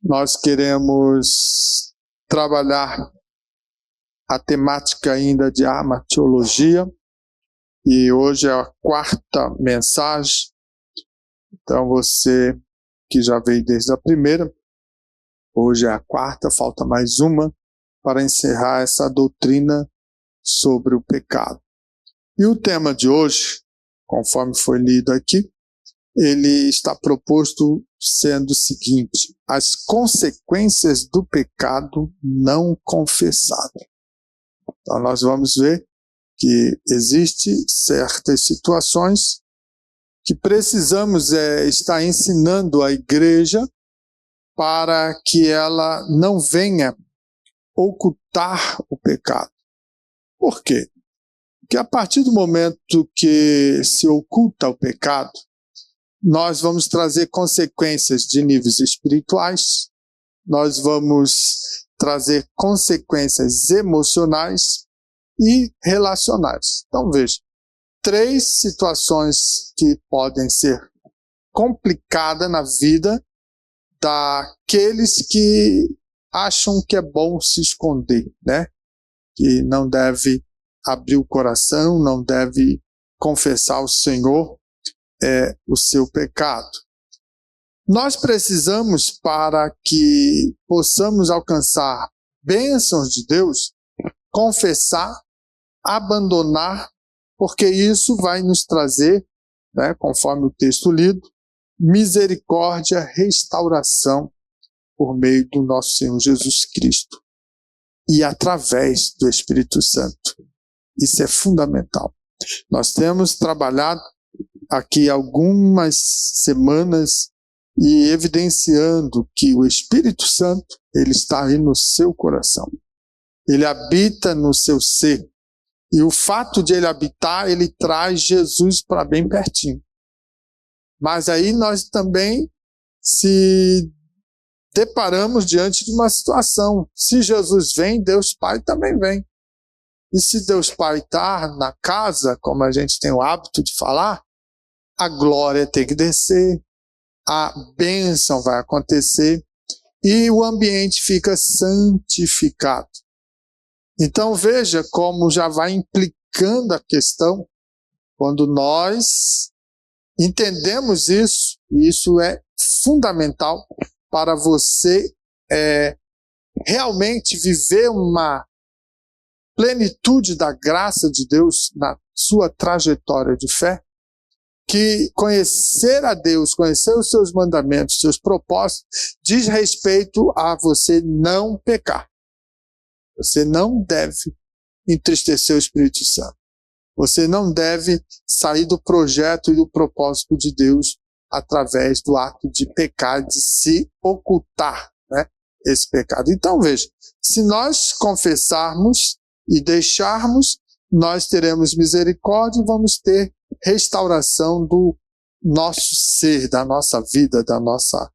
Nós queremos trabalhar a temática ainda de armatiologia, e hoje é a quarta mensagem. Então você que já veio desde a primeira, hoje é a quarta, falta mais uma para encerrar essa doutrina sobre o pecado. E o tema de hoje, conforme foi lido aqui, ele está proposto sendo o seguinte: as consequências do pecado não confessado. Então nós vamos ver que existem certas situações que precisamos estar ensinando a igreja para que ela não venha ocultar o pecado. Por quê? Porque a partir do momento que se oculta o pecado, nós vamos trazer consequências de níveis espirituais, nós vamos trazer consequências emocionais e relacionais. Então veja, 3 situações que podem ser complicadas na vida daqueles que acham que é bom se esconder, né? Que não deve abrir o coração, não deve confessar ao Senhor o seu pecado. Nós precisamos, para que possamos alcançar bênçãos de Deus, confessar, abandonar, porque isso vai nos trazer, né, conforme o texto lido, misericórdia, restauração por meio do nosso Senhor Jesus Cristo e através do Espírito Santo. Isso é fundamental. Nós temos trabalhado aqui algumas semanas e evidenciando que o Espírito Santo, ele está aí no seu coração. Ele habita no seu ser. E o fato de ele habitar, ele traz Jesus para bem pertinho. Mas aí nós também se deparamos diante de uma situação. Se Jesus vem, Deus Pai também vem. E se Deus Pai está na casa, como a gente tem o hábito de falar, a glória tem que descer, a bênção vai acontecer e o ambiente fica santificado. Então veja como já vai implicando a questão quando nós entendemos isso, e isso é fundamental para você realmente viver uma plenitude da graça de Deus na sua trajetória de fé, que conhecer a Deus, conhecer os seus mandamentos, seus propósitos, diz respeito a você não pecar. Você não deve entristecer o Espírito Santo. Você não deve sair do projeto e do propósito de Deus através do ato de pecar, de se ocultar, né, esse pecado. Então veja, se nós confessarmos e deixarmos, nós teremos misericórdia e vamos ter restauração do nosso ser, da nossa vida, da nossa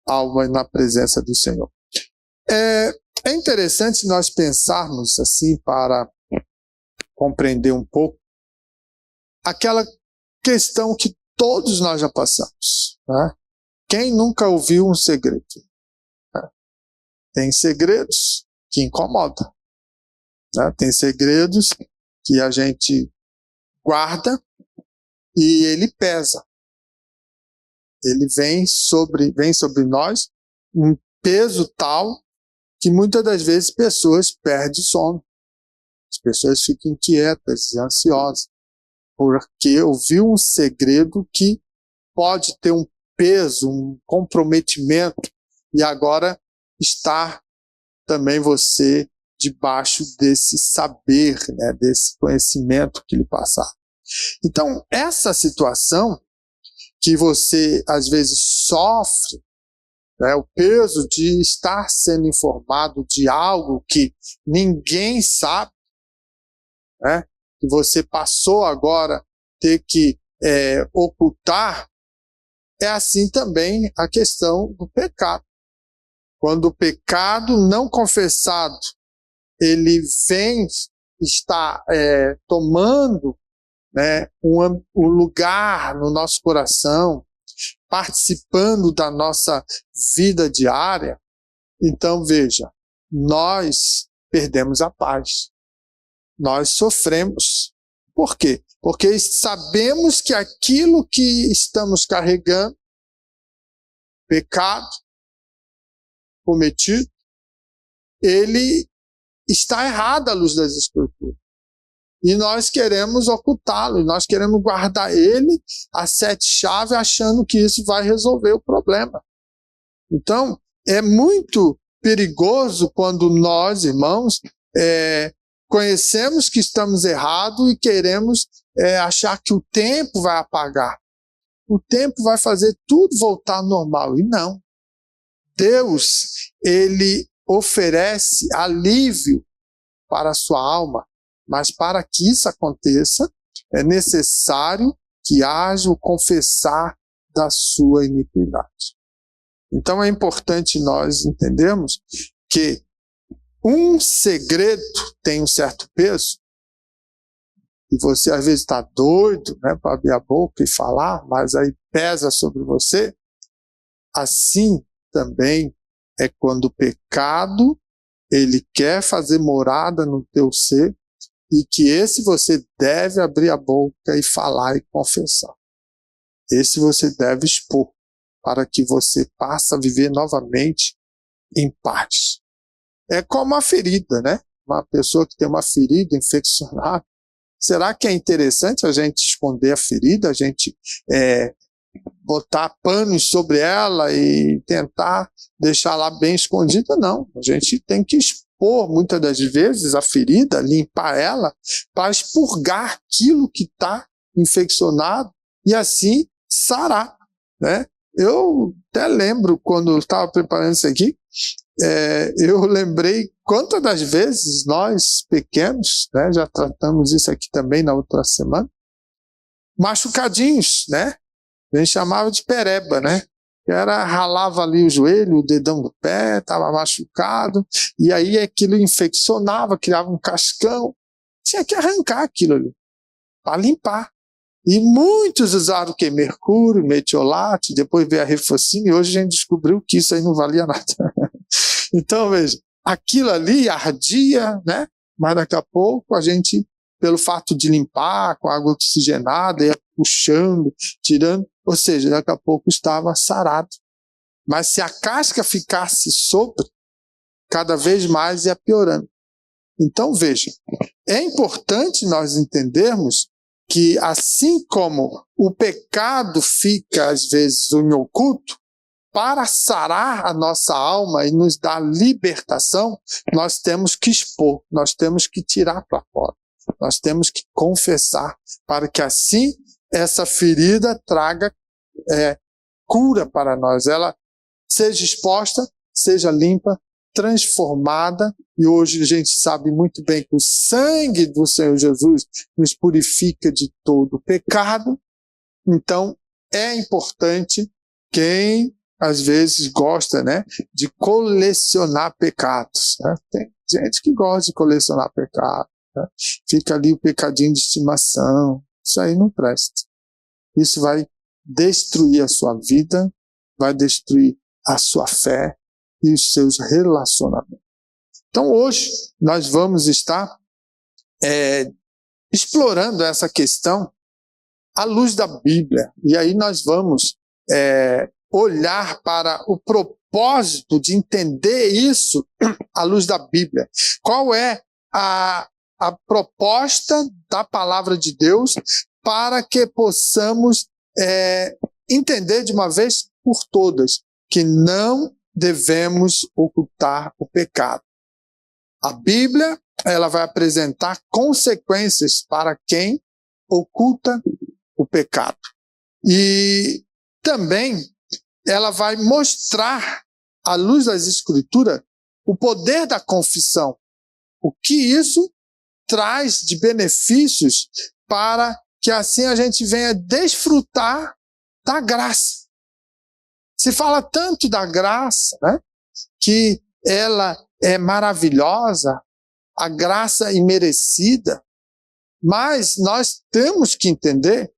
alma na presença do Senhor. É interessante nós pensarmos assim, para compreender um pouco aquela questão que todos nós já passamos, né? Quem nunca ouviu um segredo? Né? Tem segredos que incomodam, né? Tem segredos que a gente guarda e ele pesa. Ele vem sobre nós um peso tal que muitas das vezes pessoas perdem sono. As pessoas ficam inquietas e ansiosas, porque ouviu um segredo que pode ter um peso, um comprometimento, e agora está também você debaixo desse saber, né, desse conhecimento que lhe passaram. Então, essa situação que você às vezes sofre, né, o peso de estar sendo informado de algo que ninguém sabe, né, que você passou agora a ter que ocultar, é assim também a questão do pecado. Quando o pecado não confessado, ele vem estar tomando, né, um lugar no nosso coração, participando da nossa vida diária, então veja, nós perdemos a paz. Nós sofremos. Por quê? Porque sabemos que aquilo que estamos carregando, pecado cometido, ele está errado à luz das Escrituras. E nós queremos ocultá-lo, nós queremos guardar ele a 7 chaves, achando que isso vai resolver o problema. Então, é muito perigoso quando nós, irmãos, conhecemos que estamos errados e queremos achar que o tempo vai apagar. O tempo vai fazer tudo voltar ao normal. E não. Deus, ele oferece alívio para a sua alma, mas para que isso aconteça, é necessário que haja o confessar da sua iniquidade. Então é importante nós entendermos que um segredo tem um certo peso, e você às vezes está doido, né, para abrir a boca e falar, mas aí pesa sobre você. Assim também é quando o pecado, ele quer fazer morada no teu ser, e que esse você deve abrir a boca e falar e confessar. Esse você deve expor, para que você passe a viver novamente em paz. É como a ferida, né? Uma pessoa que tem uma ferida infeccionada, será que é interessante a gente esconder a ferida, a gente botar panos sobre ela e tentar deixar lá bem escondida? Não, a gente tem que expor muitas das vezes a ferida, limpar ela, para expurgar aquilo que está infeccionado e assim sarar, né? Eu até lembro quando eu estava preparando isso aqui, eu lembrei quantas das vezes nós pequenos, né, já tratamos isso aqui também na outra semana, machucadinhos, né? A gente chamava de pereba, né? Que era, ralava ali o joelho, o dedão do pé, estava machucado, e aí aquilo infeccionava, criava um cascão. Tinha que arrancar aquilo ali, para limpar. E muitos usaram o quê? Mercúrio, metiolate, depois veio a rifocina, e hoje a gente descobriu que isso aí não valia nada. Então, veja, aquilo ali ardia, né? Mas daqui a pouco a gente, pelo fato de limpar com água oxigenada, ia puxando, tirando, ou seja, daqui a pouco estava sarado. Mas se a casca ficasse sobre, cada vez mais ia piorando. Então, veja, é importante nós entendermos que assim como o pecado fica, às vezes, em oculto, para sarar a nossa alma e nos dar libertação, nós temos que expor, nós temos que tirar para fora, nós temos que confessar, para que assim essa ferida traga cura para nós, ela seja exposta, seja limpa, transformada, e hoje a gente sabe muito bem que o sangue do Senhor Jesus nos purifica de todo pecado. Então é importante quem às vezes gosta, né, de colecionar pecados, né? Tem gente que gosta de colecionar pecados, né? Fica ali o pecadinho de estimação, isso aí não presta. Isso vai destruir a sua vida, vai destruir a sua fé e os seus relacionamentos. Então hoje nós vamos estar explorando essa questão à luz da Bíblia, e aí nós vamos olhar para o propósito de entender isso à luz da Bíblia. Qual é a proposta da palavra de Deus para que possamos entender de uma vez por todas que não devemos ocultar o pecado. A Bíblia, ela vai apresentar consequências para quem oculta o pecado. E também ela vai mostrar, à luz das Escrituras, o poder da confissão. O que isso traz de benefícios para que assim a gente venha desfrutar da graça. Se fala tanto da graça, né, que ela é maravilhosa, a graça imerecida, mas nós temos que entender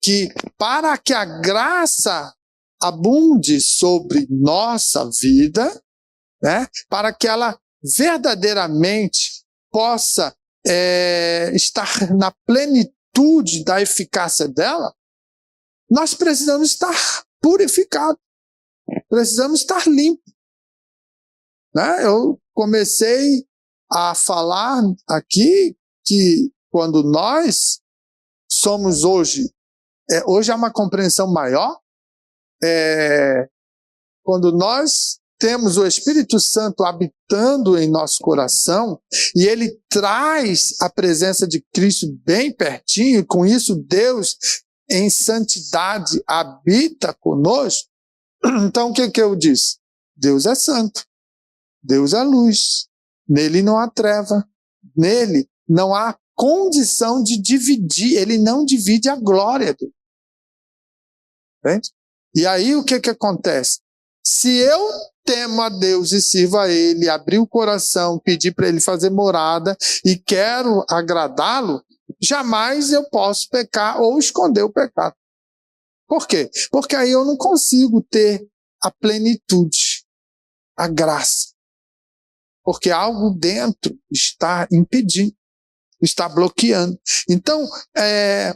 que para que a graça abunde sobre nossa vida, né? Para que ela verdadeiramente possa estar na plenitude da eficácia dela, nós precisamos estar purificados, precisamos estar limpos. Né? Eu comecei a falar aqui que quando nós somos hoje há uma compreensão maior, quando nós temos o Espírito Santo habitando em nosso coração, e ele traz a presença de Cristo bem pertinho, e com isso Deus em santidade habita conosco. Então o que eu disse? Deus é santo, Deus é luz, nele não há treva, nele não há condição de dividir, ele não divide a glória dele. Entende? E aí o que acontece? Se eu temo a Deus e sirvo a ele, abrir o coração, pedir para ele fazer morada e quero agradá-lo, jamais eu posso pecar ou esconder o pecado. Por quê? Porque aí eu não consigo ter a plenitude, a graça. Porque algo dentro está impedindo, está bloqueando. Então,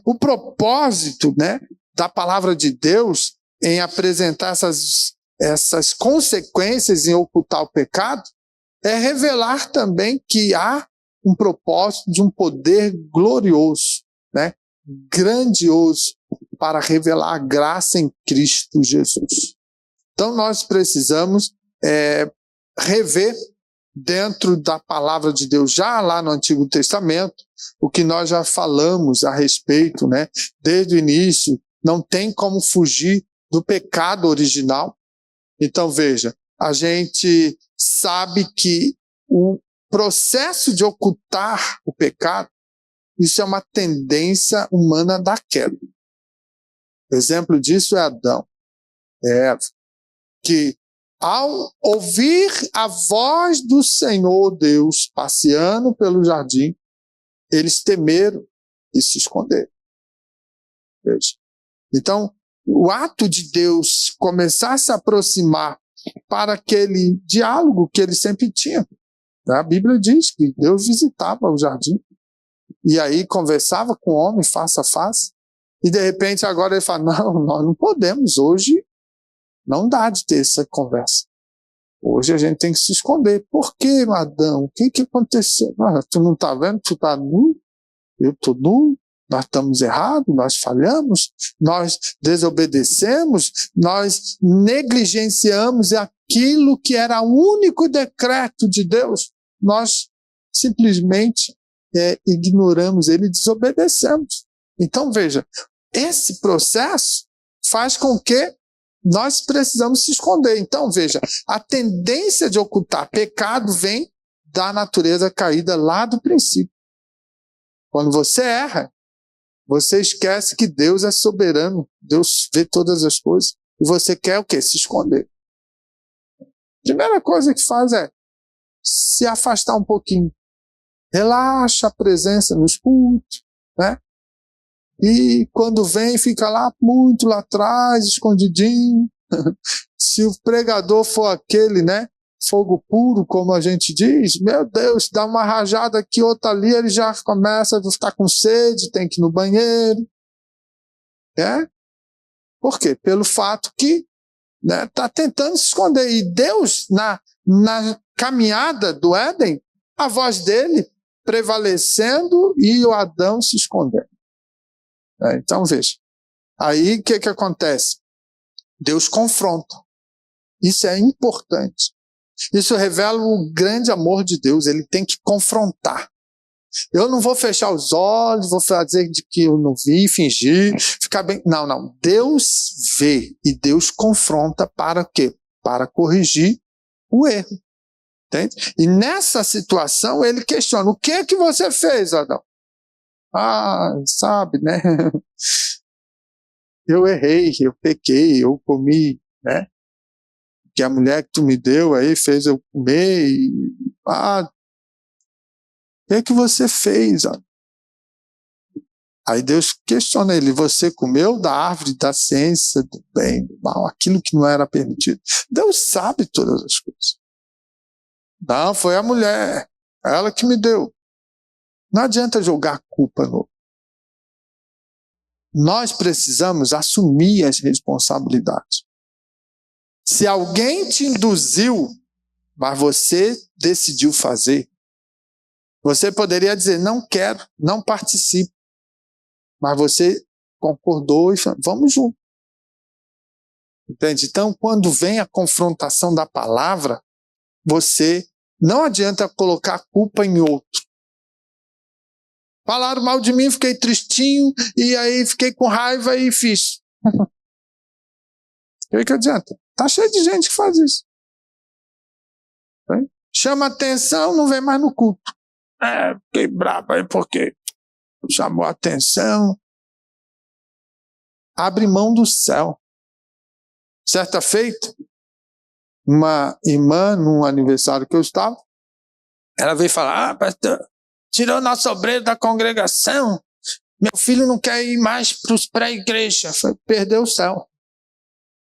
o propósito, né, da palavra de Deus em apresentar essas consequências em ocultar o pecado é revelar também que há um propósito de um poder glorioso, né, grandioso, para revelar a graça em Cristo Jesus. Então nós precisamos rever dentro da palavra de Deus, já lá no Antigo Testamento, o que nós já falamos a respeito, né? Desde o início, não tem como fugir do pecado original. Então veja, a gente sabe que o processo de ocultar o pecado, isso é uma tendência humana da queda. O exemplo disso é Adão, Eva, que ao ouvir a voz do Senhor Deus passeando pelo jardim, eles temeram e se esconderam. Veja. Então, o ato de Deus começar a se aproximar para aquele diálogo que ele sempre tinha. A Bíblia diz que Deus visitava o jardim e aí conversava com o homem face a face. E de repente agora ele fala, não, nós não podemos hoje, não dá de ter essa conversa. Hoje a gente tem que se esconder. Por que, Adão? O que aconteceu? Tu não está vendo? Tu está nu? Eu estou nu? Nós estamos errados? Nós falhamos? Nós desobedecemos? Nós negligenciamos aquilo que era o único decreto de Deus? Nós simplesmente ignoramos ele e desobedecemos. Então veja, esse processo faz com que nós precisamos se esconder. Então veja, a tendência de ocultar pecado vem da natureza caída lá do princípio. Quando você erra, você esquece que Deus é soberano, Deus vê todas as coisas, e você quer o quê? Se esconder. A primeira coisa que faz é se afastar um pouquinho. Relaxa a presença nos cultos, né? E quando vem, fica lá muito lá atrás, escondidinho. Se o pregador for aquele, né, fogo puro, como a gente diz, meu Deus, dá uma rajada aqui, outra ali, ele já começa a ficar com sede, tem que ir no banheiro. Por quê? Pelo fato que está tentando se esconder. E Deus, na caminhada do Éden, a voz dele prevalecendo e o Adão se escondendo. Então veja, aí o que acontece? Deus confronta. Isso é importante. Isso revela o grande amor de Deus, ele tem que confrontar. Eu não vou fechar os olhos, vou fazer de que eu não vi, fingir, ficar bem. Não. Deus vê e Deus confronta para quê? Para corrigir o erro. Entende? E nessa situação ele questiona, o que você fez, Adão? Sabe, né? Eu errei, eu pequei, eu comi, né? Que a mulher que tu me deu aí fez eu comer. O que você fez? Aí Deus questiona ele, você comeu da árvore da ciência do bem, do mal, aquilo que não era permitido. Deus sabe todas as coisas. Não, foi a mulher, ela que me deu. Não adianta jogar a culpa no outro. Nós precisamos assumir as responsabilidades. Se alguém te induziu, mas você decidiu fazer, você poderia dizer, não quero, não participo. Mas você concordou e falou, vamos junto. Entende? Então, quando vem a confrontação da palavra, você não adianta colocar a culpa em outro. Falaram mal de mim, fiquei tristinho, e aí fiquei com raiva e fiz. O que adianta? Tá cheio de gente que faz isso. Chama atenção, não vem mais no culto. Fiquei bravo aí porque chamou a atenção. Abre mão do céu. Certa feita, uma irmã, num aniversário que eu estava, ela veio falar, pastor, tirou nosso obreiro da congregação, meu filho não quer ir mais para os pré-igreja, perdeu o céu.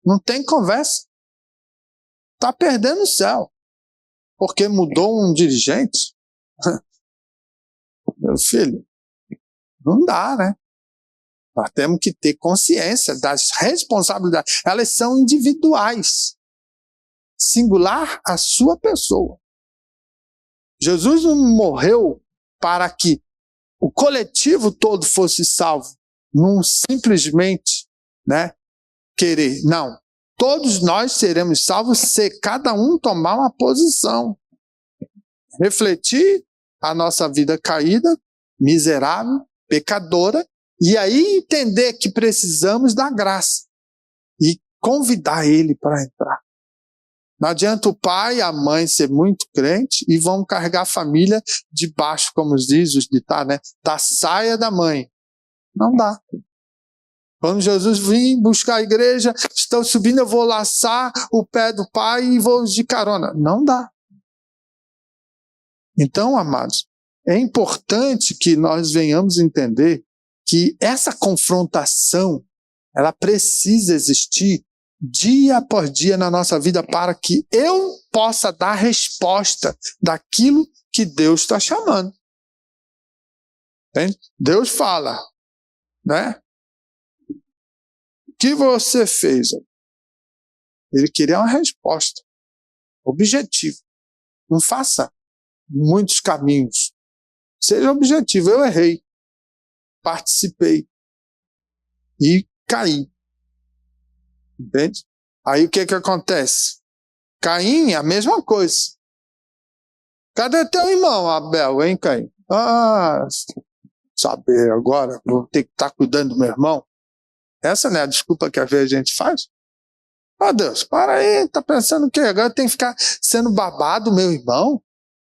Não tem conversa. Está perdendo o céu. Porque mudou um dirigente? Meu filho, não dá, né? Nós temos que ter consciência das responsabilidades. Elas são individuais. Singular a sua pessoa. Jesus não morreu para que o coletivo todo fosse salvo. Não simplesmente, querer. Não. Todos nós seremos salvos se cada um tomar uma posição. Refletir a nossa vida caída, miserável, pecadora, e aí entender que precisamos da graça e convidar ele para entrar. Não adianta o pai e a mãe ser muito crente e vão carregar a família debaixo, como diz os ditados, da saia da mãe. Não dá. Quando Jesus vir buscar a igreja, estou subindo, eu vou laçar o pé do pai e vou de carona. Não dá. Então, amados, é importante que nós venhamos entender que essa confrontação, ela precisa existir dia após dia na nossa vida para que eu possa dar resposta daquilo que Deus está chamando. Entende? Deus fala, O que você fez? Ele queria uma resposta objetiva. Não faça muitos caminhos. Seja objetivo. Eu errei. Participei. E caí. Entende? Aí o que acontece? Caim é a mesma coisa. Cadê teu irmão, Abel, hein, Caim? Saber agora, vou ter que estar cuidando do meu irmão. Essa não é a desculpa que às vezes a gente faz? Deus, para aí, tá pensando o quê? Agora tem que ficar sendo babado, meu irmão?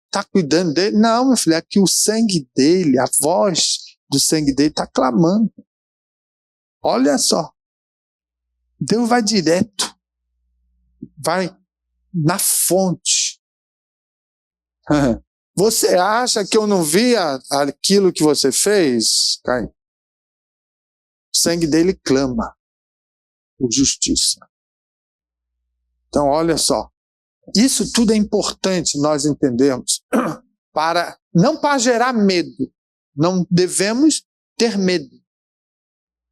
Tá cuidando dele? Não, meu filho, é que o sangue dele, a voz do sangue dele está clamando. Olha só. Deus vai direto. Vai na fonte. Você acha que eu não via aquilo que você fez, Caim? O sangue dele clama por justiça. Então, olha só. Isso tudo é importante nós entendermos. Não para gerar medo. Não devemos ter medo.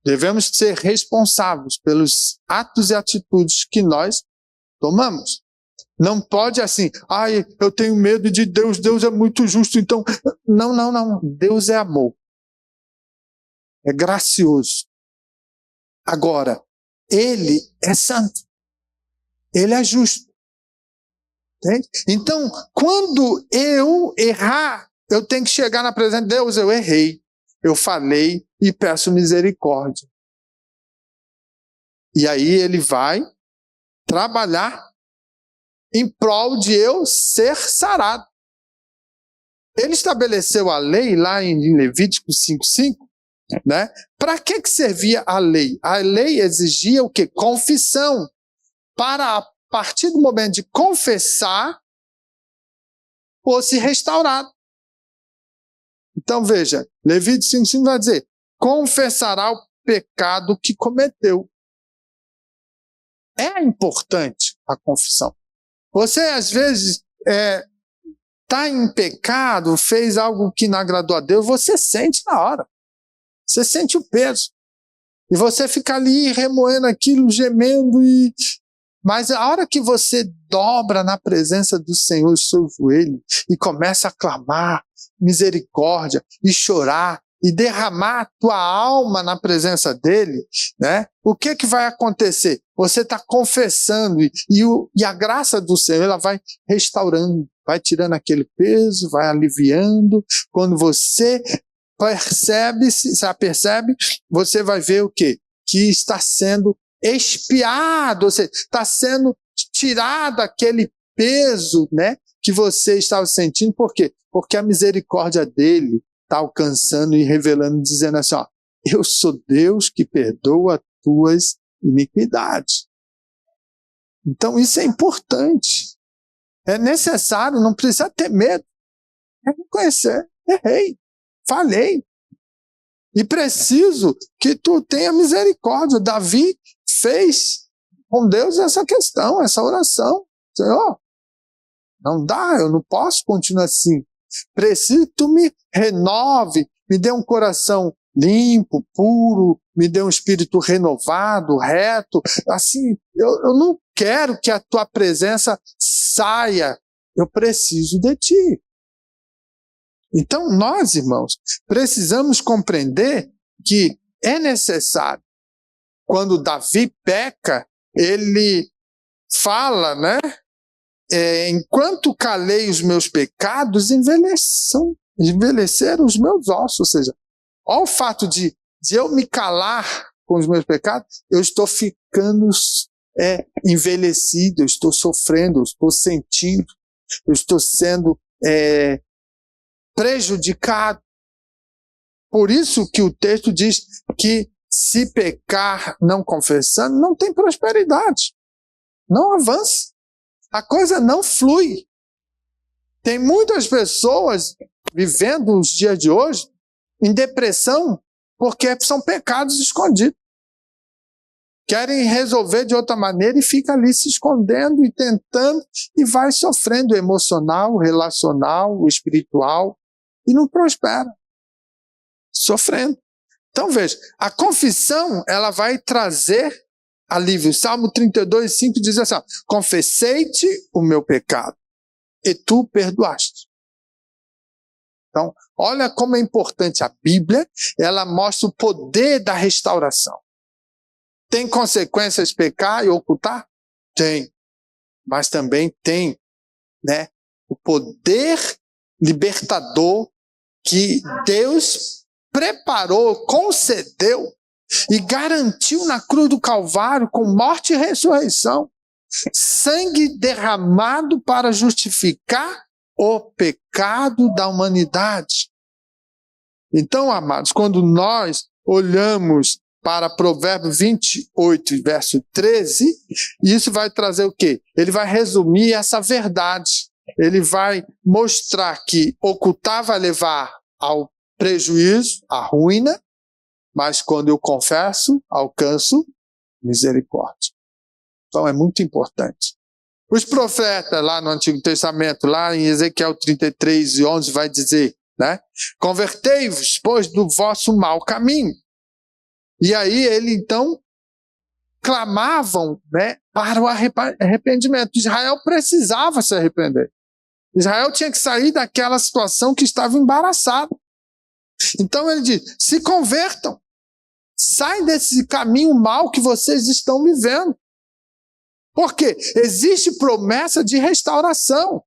Devemos ser responsáveis pelos atos e atitudes que nós tomamos. Não pode assim, eu tenho medo de Deus, Deus é muito justo, então... Não. Deus é amor. É gracioso. Agora, Ele é santo. Ele é justo. Entende? Então, quando eu errar, eu tenho que chegar na presença de Deus, eu errei. Eu falei e peço misericórdia. E aí ele vai trabalhar em prol de eu ser sarado. Ele estabeleceu a lei lá em Levítico 5:5, Para que servia a lei? A lei exigia o quê? Confissão. Para a partir do momento de confessar, fosse restaurado. Então veja, Levítico 5:5 vai dizer, confessará o pecado que cometeu. É importante a confissão. Você, às vezes, está em pecado, fez algo que não agradou a Deus, você sente na hora. Você sente o peso. E você fica ali remoendo aquilo, gemendo. Mas a hora que você dobra na presença do Senhor os seus joelhos e começa a clamar misericórdia e chorar e derramar a tua alma na presença dele, né? O que vai acontecer? Você está confessando e a graça do Senhor ela vai restaurando, vai tirando aquele peso, vai aliviando. Quando você percebe, você vai ver o quê? Que está sendo expiado, ou seja, está sendo tirado aquele peso, né, que você estava sentindo. Por quê? Porque a misericórdia dele está alcançando e revelando, dizendo assim, ó, eu sou Deus que perdoa tuas iniquidades. Então isso é importante. É necessário, não precisa ter medo. É reconhecer, errei, falhei. E preciso que tu tenha misericórdia. Davi fez com Deus essa questão, essa oração. Senhor, não dá, eu não posso continuar assim. Preciso que tu me renove, me dê um coração limpo, puro, me dê um espírito renovado, reto. Assim, eu não quero que a tua presença saia. Eu preciso de ti. Então, nós, irmãos, precisamos compreender que é necessário. Quando Davi peca, ele fala, né? Enquanto calei os meus pecados, envelheceram os meus ossos. Ou seja, olha o fato de eu me calar com os meus pecados, eu estou ficando envelhecido, eu estou sofrendo, eu estou sentindo, eu estou sendo prejudicado. Por isso que o texto diz que se pecar não confessando, não tem prosperidade. Não avança. A coisa não flui. Tem muitas pessoas vivendo os dias de hoje em depressão porque são pecados escondidos. Querem resolver de outra maneira e fica ali se escondendo e tentando e vai sofrendo emocional, relacional, espiritual e não prospera. Sofrendo. Então veja, a confissão ela vai trazer alívio. Salmo 32, 5 diz assim, confessei-te o meu pecado e tu perdoaste. Então, olha como é importante a Bíblia, ela mostra o poder da restauração. Tem consequências pecar e ocultar? Tem. Mas também tem, né, o poder libertador que Deus preparou, concedeu e garantiu na cruz do Calvário com morte e ressurreição. Sangue derramado para justificar o pecado da humanidade. Então, amados, quando nós olhamos para Provérbios 28, verso 13, isso vai trazer o quê? Ele vai resumir essa verdade. Ele vai mostrar que ocultar vai levar ao prejuízo, à ruína, mas quando eu confesso, alcanço misericórdia. Então é muito importante. Os profetas lá no Antigo Testamento, lá em Ezequiel 33 e 11, vai dizer, né? Convertei-vos, pois, do vosso mau caminho. E aí ele então clamavam, né, para o arrependimento. Israel precisava se arrepender. Israel tinha que sair daquela situação que estava embaraçada. Então ele diz, se convertam. Saem desse caminho mau que vocês estão vivendo. Por quê? Existe promessa de restauração.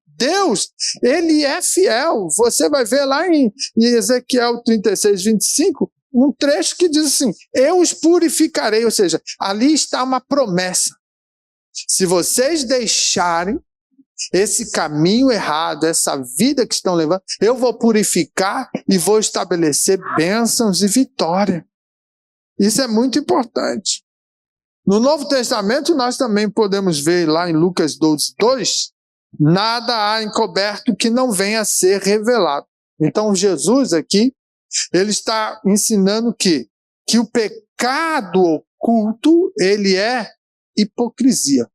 Deus, ele é fiel. Você vai ver lá em Ezequiel 36, 25, um trecho que diz assim, eu os purificarei. Ou seja, ali está uma promessa. Se vocês deixarem esse caminho errado, essa vida que estão levando, eu vou purificar e vou estabelecer bênçãos e vitória. Isso é muito importante. No Novo Testamento, nós também podemos ver lá em Lucas 12, 2, nada há encoberto que não venha a ser revelado. Então, Jesus aqui Ele está ensinando que o pecado oculto, ele é hipocrisia.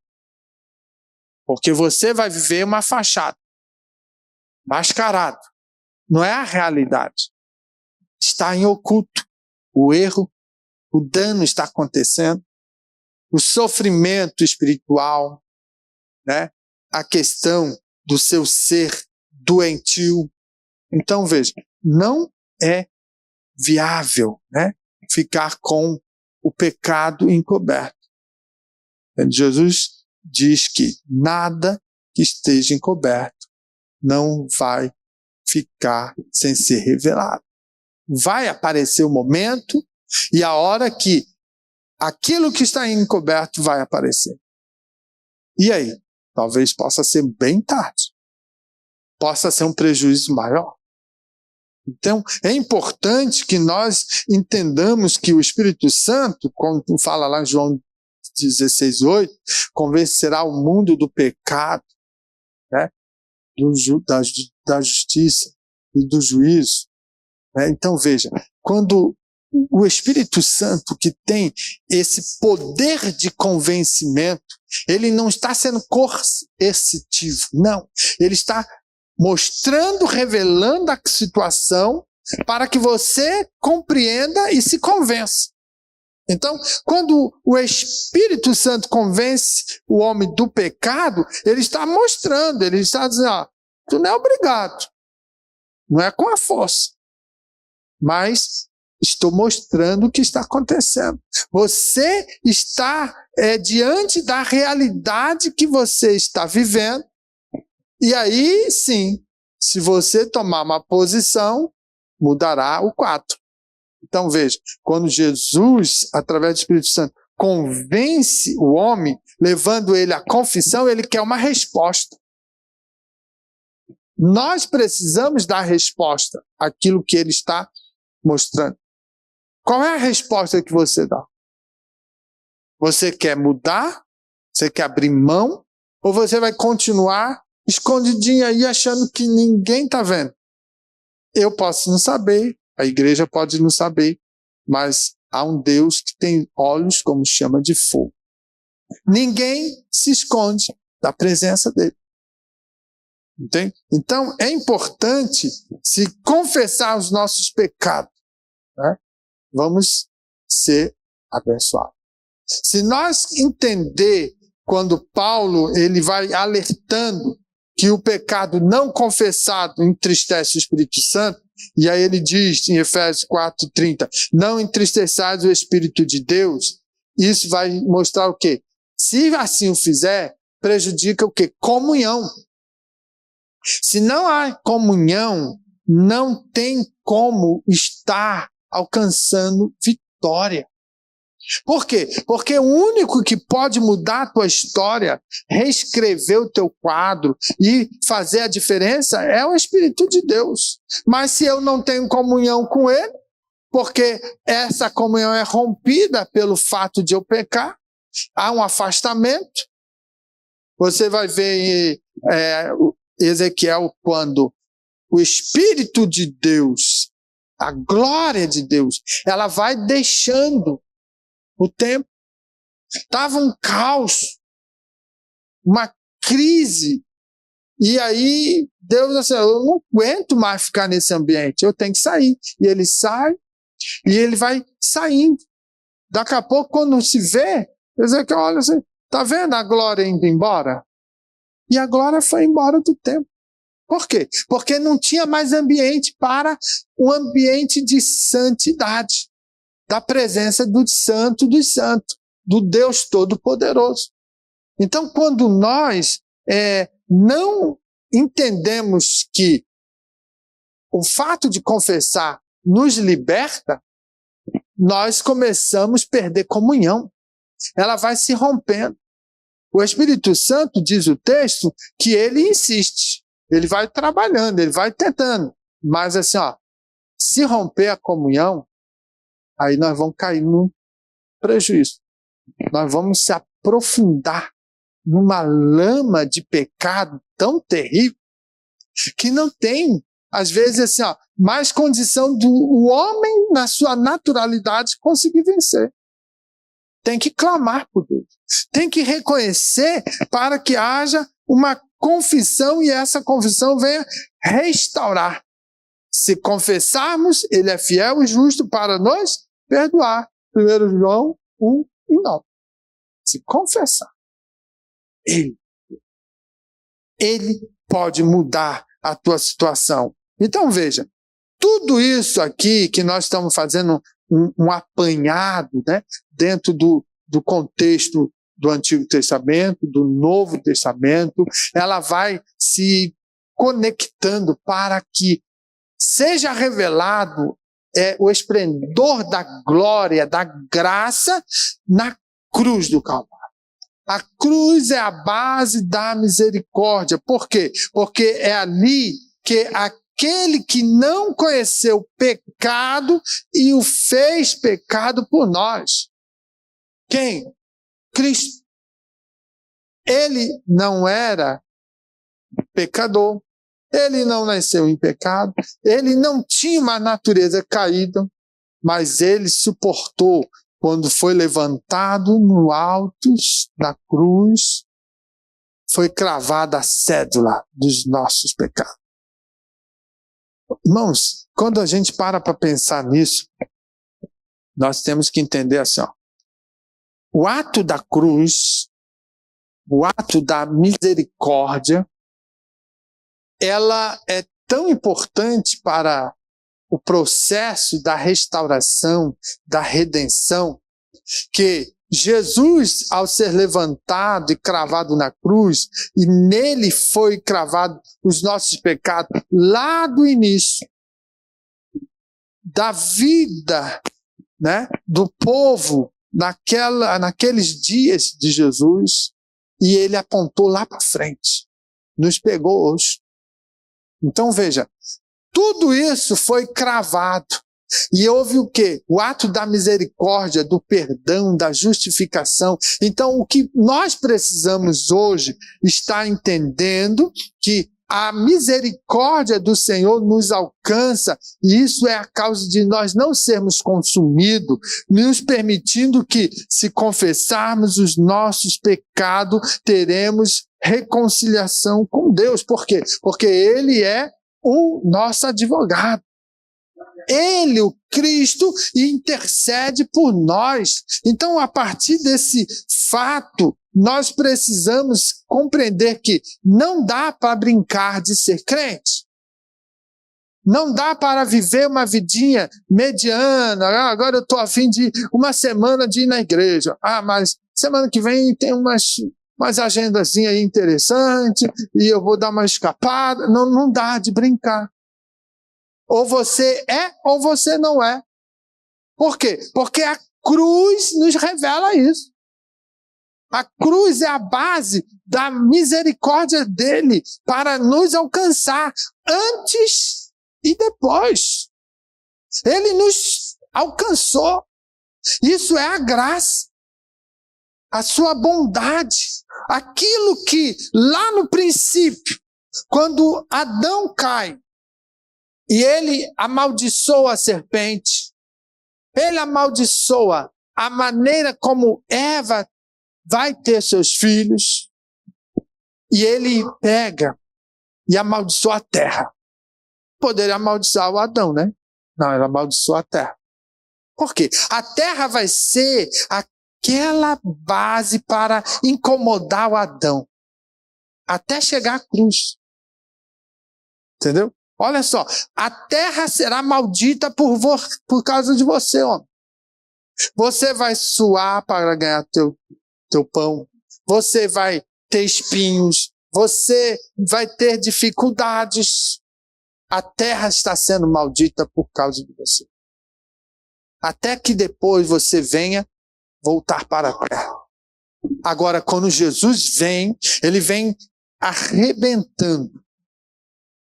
Porque você vai viver uma fachada, mascarado. Não é a realidade. Está em oculto. O erro, o dano está acontecendo, o sofrimento espiritual, né? A questão do seu ser doentio. Então, veja, não é viável, né, ficar com o pecado encoberto. Jesus diz que nada que esteja encoberto não vai ficar sem ser revelado. Vai aparecer o momento e a hora que aquilo que está encoberto vai aparecer. E aí? Talvez possa ser bem tarde. Possa ser um prejuízo maior. Então, é importante que nós entendamos que o Espírito Santo, como fala lá em João 16:8, convencerá o mundo do pecado, né? Da justiça e do juízo. Né? Então, veja, quando o Espírito Santo, que tem esse poder de convencimento, ele não está sendo coercitivo, não. Ele está mostrando, revelando a situação para que você compreenda e se convença. Então, quando o Espírito Santo convence o homem do pecado, ele está mostrando, ele está dizendo, ó, tu não é obrigado, não é com a força, mas estou mostrando o que está acontecendo. Você está diante da realidade que você está vivendo, e aí sim, se você tomar uma posição, mudará o quadro. Então veja, quando Jesus, através do Espírito Santo, convence o homem, levando ele à confissão, ele quer uma resposta. Nós precisamos dar resposta àquilo que ele está mostrando. Qual é a resposta que você dá? Você quer mudar? Você quer abrir mão? Ou você vai continuar escondidinho aí, achando que ninguém está vendo? Eu posso não saber, a igreja pode não saber, mas há um Deus que tem olhos como chama de fogo. Ninguém se esconde da presença dele. Entende? Então, é importante se confessar os nossos pecados, né? Vamos ser abençoados. Se nós entender quando Paulo ele vai alertando que o pecado não confessado entristece o Espírito Santo, e aí ele diz em Efésios 4:30, não entristeçais o Espírito de Deus, isso vai mostrar o quê? Se assim o fizer, prejudica o quê? Comunhão. Se não há comunhão, não tem como estar alcançando vitória. Por quê? Porque o único que pode mudar a tua história, reescrever o teu quadro e fazer a diferença é o Espírito de Deus. Mas se eu não tenho comunhão com ele, porque essa comunhão é rompida pelo fato de eu pecar, há um afastamento. Você vai ver em Ezequiel quando o Espírito de Deus, a glória de Deus, ela vai deixando o templo. Estava um caos, uma crise, e aí Deus disse, eu não aguento mais ficar nesse ambiente, eu tenho que sair. E ele sai, e ele vai saindo. Daqui a pouco, quando se vê, Ezequiel olha assim, está vendo a glória indo embora? E a glória foi embora do templo. Por quê? Porque não tinha mais ambiente para um ambiente de santidade, da presença do Santo dos Santos, do Deus Todo-Poderoso. Então, quando nós não entendemos que o fato de confessar nos liberta, nós começamos a perder comunhão. Ela vai se rompendo. O Espírito Santo, diz o texto, que ele insiste. Ele vai trabalhando, ele vai tentando. Mas assim, ó, se romper a comunhão, aí nós vamos cair num prejuízo. Nós vamos se aprofundar numa lama de pecado tão terrível que não tem às vezes, assim, ó, mais condição do homem, na sua naturalidade, conseguir vencer. Tem que clamar por Deus. Tem que reconhecer para que haja uma confissão e essa confissão venha restaurar. Se confessarmos, Ele é fiel e justo para nos perdoar. 1 João 1:9. Se confessar, Ele pode mudar a tua situação. Então veja, tudo isso aqui que nós estamos fazendo um apanhado, né, dentro do contexto do Antigo Testamento, do Novo Testamento, ela vai se conectando para que seja revelado o esplendor da glória, da graça na cruz do Calvário. A cruz é a base da misericórdia. Por quê? Porque é ali que aquele que não conheceu pecado e o fez pecado por nós. Quem? Cristo. Ele não era pecador. Ele não nasceu em pecado. Ele não tinha uma natureza caída. Mas ele suportou quando foi levantado no alto da cruz, foi cravada a cédula dos nossos pecados. Irmãos, quando a gente para pensar nisso, nós temos que entender assim, ó, o ato da cruz, o ato da misericórdia, ela é tão importante para o processo da restauração, da redenção, que Jesus, ao ser levantado e cravado na cruz, e nele foi cravado os nossos pecados, lá do início da vida, né, do povo, naqueles dias de Jesus, e ele apontou lá para frente, nos pegou hoje. Então veja, tudo isso foi cravado. E houve o quê? O ato da misericórdia, do perdão, da justificação. Então, o que nós precisamos hoje está entendendo que a misericórdia do Senhor nos alcança, e isso é a causa de nós não sermos consumidos, nos permitindo que, se confessarmos os nossos pecados, teremos reconciliação com Deus. Por quê? Porque Ele é o nosso advogado. Ele, o Cristo, intercede por nós. Então, a partir desse fato, nós precisamos compreender que não dá para brincar de ser crente. Não dá para viver uma vidinha mediana. Agora eu estou a fim de uma semana de ir na igreja. Mas semana que vem tem umas agendazinhas aí interessantes e eu vou dar uma escapada. Não dá de brincar. Ou você é ou você não é. Por quê? Porque a cruz nos revela isso. A cruz é a base da misericórdia dele para nos alcançar antes e depois. Ele nos alcançou. Isso é a graça. A sua bondade. Aquilo que lá no princípio, quando Adão cai, e ele amaldiçoa a serpente, ele amaldiçoa a maneira como Eva vai ter seus filhos, e ele pega e amaldiçoa a terra. Poderia amaldiçoar o Adão, né? Não, ele amaldiçoa a terra. Por quê? A terra vai ser aquela base para incomodar o Adão, até chegar à cruz. Entendeu? Olha só, a terra será maldita por causa de você, homem. Você vai suar para ganhar teu pão. Você vai ter espinhos. Você vai ter dificuldades. A terra está sendo maldita por causa de você. Até que depois você venha voltar para a terra. Agora, quando Jesus vem, ele vem arrebentando.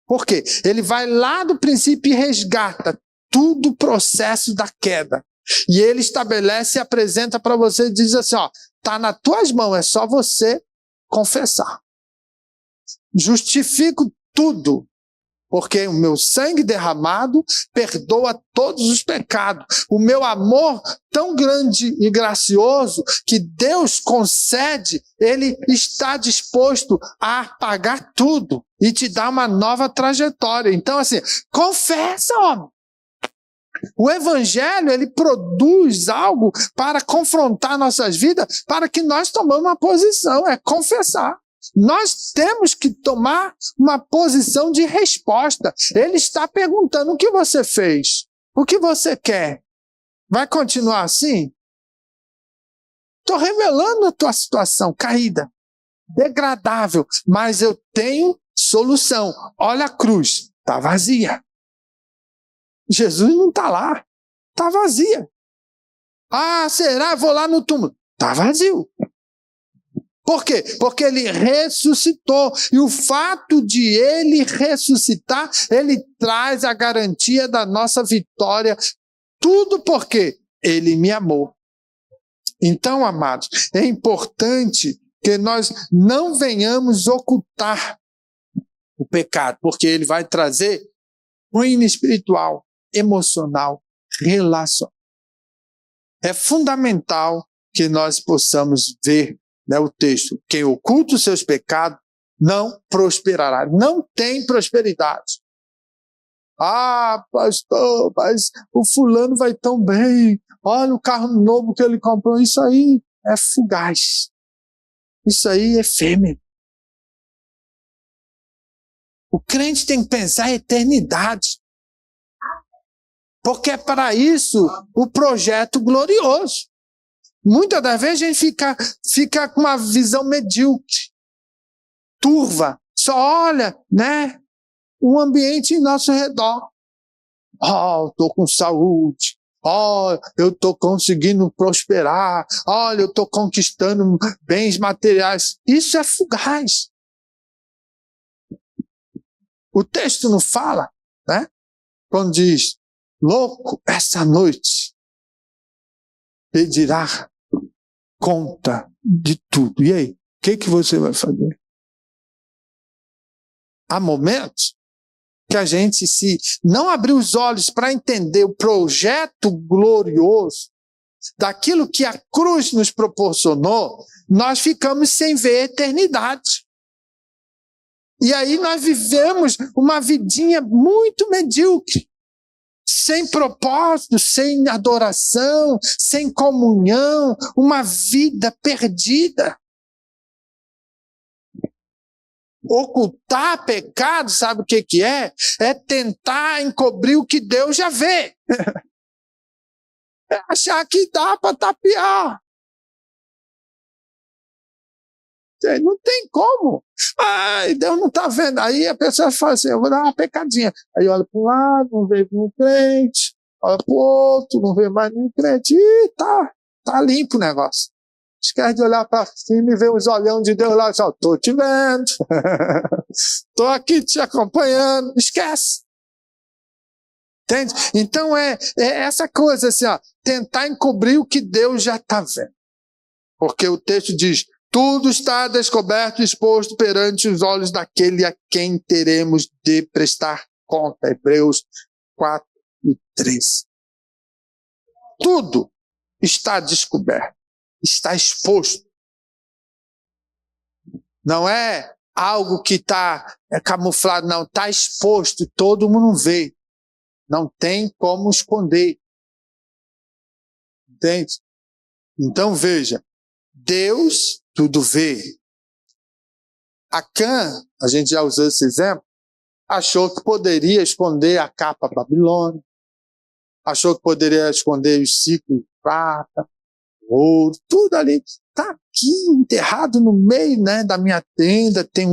Por quê? Ele vai lá do princípio e resgata tudo o processo da queda. E ele estabelece e apresenta para você e diz assim, ó, tá nas tuas mãos, é só você confessar. Justifico tudo. Porque o meu sangue derramado perdoa todos os pecados. O meu amor tão grande e gracioso que Deus concede, Ele está disposto a pagar tudo e te dar uma nova trajetória. Então, assim, confessa, homem. O Evangelho, ele produz algo para confrontar nossas vidas, para que nós tomemos uma posição, é confessar. Nós temos que tomar uma posição de resposta. Ele está perguntando: o que você fez? O que você quer? Vai continuar assim? Estou revelando a tua situação caída, degradável, mas eu tenho solução. Olha a cruz, está vazia. Jesus não está lá, está vazia. Ah, será? Vou lá no túmulo. Está vazio. Por quê? Porque ele ressuscitou. E o fato de ele ressuscitar, ele traz a garantia da nossa vitória. Tudo porque ele me amou. Então, amados, é importante que nós não venhamos ocultar o pecado, porque ele vai trazer ruína espiritual, emocional, relacional. É fundamental que nós possamos ver, né, o texto: quem oculta os seus pecados não prosperará. Não tem prosperidade. Ah, pastor, mas o fulano vai tão bem. Olha o carro novo que ele comprou. Isso aí é fugaz. Isso aí é efêmero. O crente tem que pensar em eternidade. Porque é para isso o projeto glorioso. Muitas das vezes a gente fica com uma visão medíocre, turva. Só olha, né, o ambiente em nosso redor. Oh, eu estou com saúde. Oh, eu estou conseguindo prosperar. Olha, eu estou conquistando bens materiais. Isso é fugaz. O texto não fala, né? Quando diz: louco, essa noite pedirá conta de tudo. E aí, o que você vai fazer? Há momentos que a gente, se não abrir os olhos para entender o projeto glorioso daquilo que a cruz nos proporcionou, nós ficamos sem ver a eternidade. E aí nós vivemos uma vidinha muito medíocre, sem propósito, sem adoração, sem comunhão, uma vida perdida. Ocultar pecado, sabe o que é? É tentar encobrir o que Deus já vê. É achar que dá para tapear. Não tem como. Ai, Deus não está vendo. Aí a pessoa fala assim: eu vou dar uma pecadinha. Aí olha para um lado, não vê nenhum crente. Olha para o outro, não vê mais nenhum crente. Ih, tá limpo o negócio. Esquece de olhar para cima e ver os olhão de Deus lá. Estou te vendo. Estou aqui te acompanhando. Esquece. Entende? Então é essa coisa assim, ó, tentar encobrir o que Deus já está vendo. Porque o texto diz: tudo está descoberto e exposto perante os olhos daquele a quem teremos de prestar conta. Hebreus 4:13. Tudo está descoberto, está exposto. Não é algo que está camuflado, não. Está exposto, todo mundo vê. Não tem como esconder. Entende? Então veja, Deus tudo vê. Acã, a gente já usou esse exemplo, achou que poderia esconder a capa babilônica, achou que poderia esconder os ciclos de prata, ouro, tudo ali. Está aqui enterrado no meio, né, da minha tenda, tem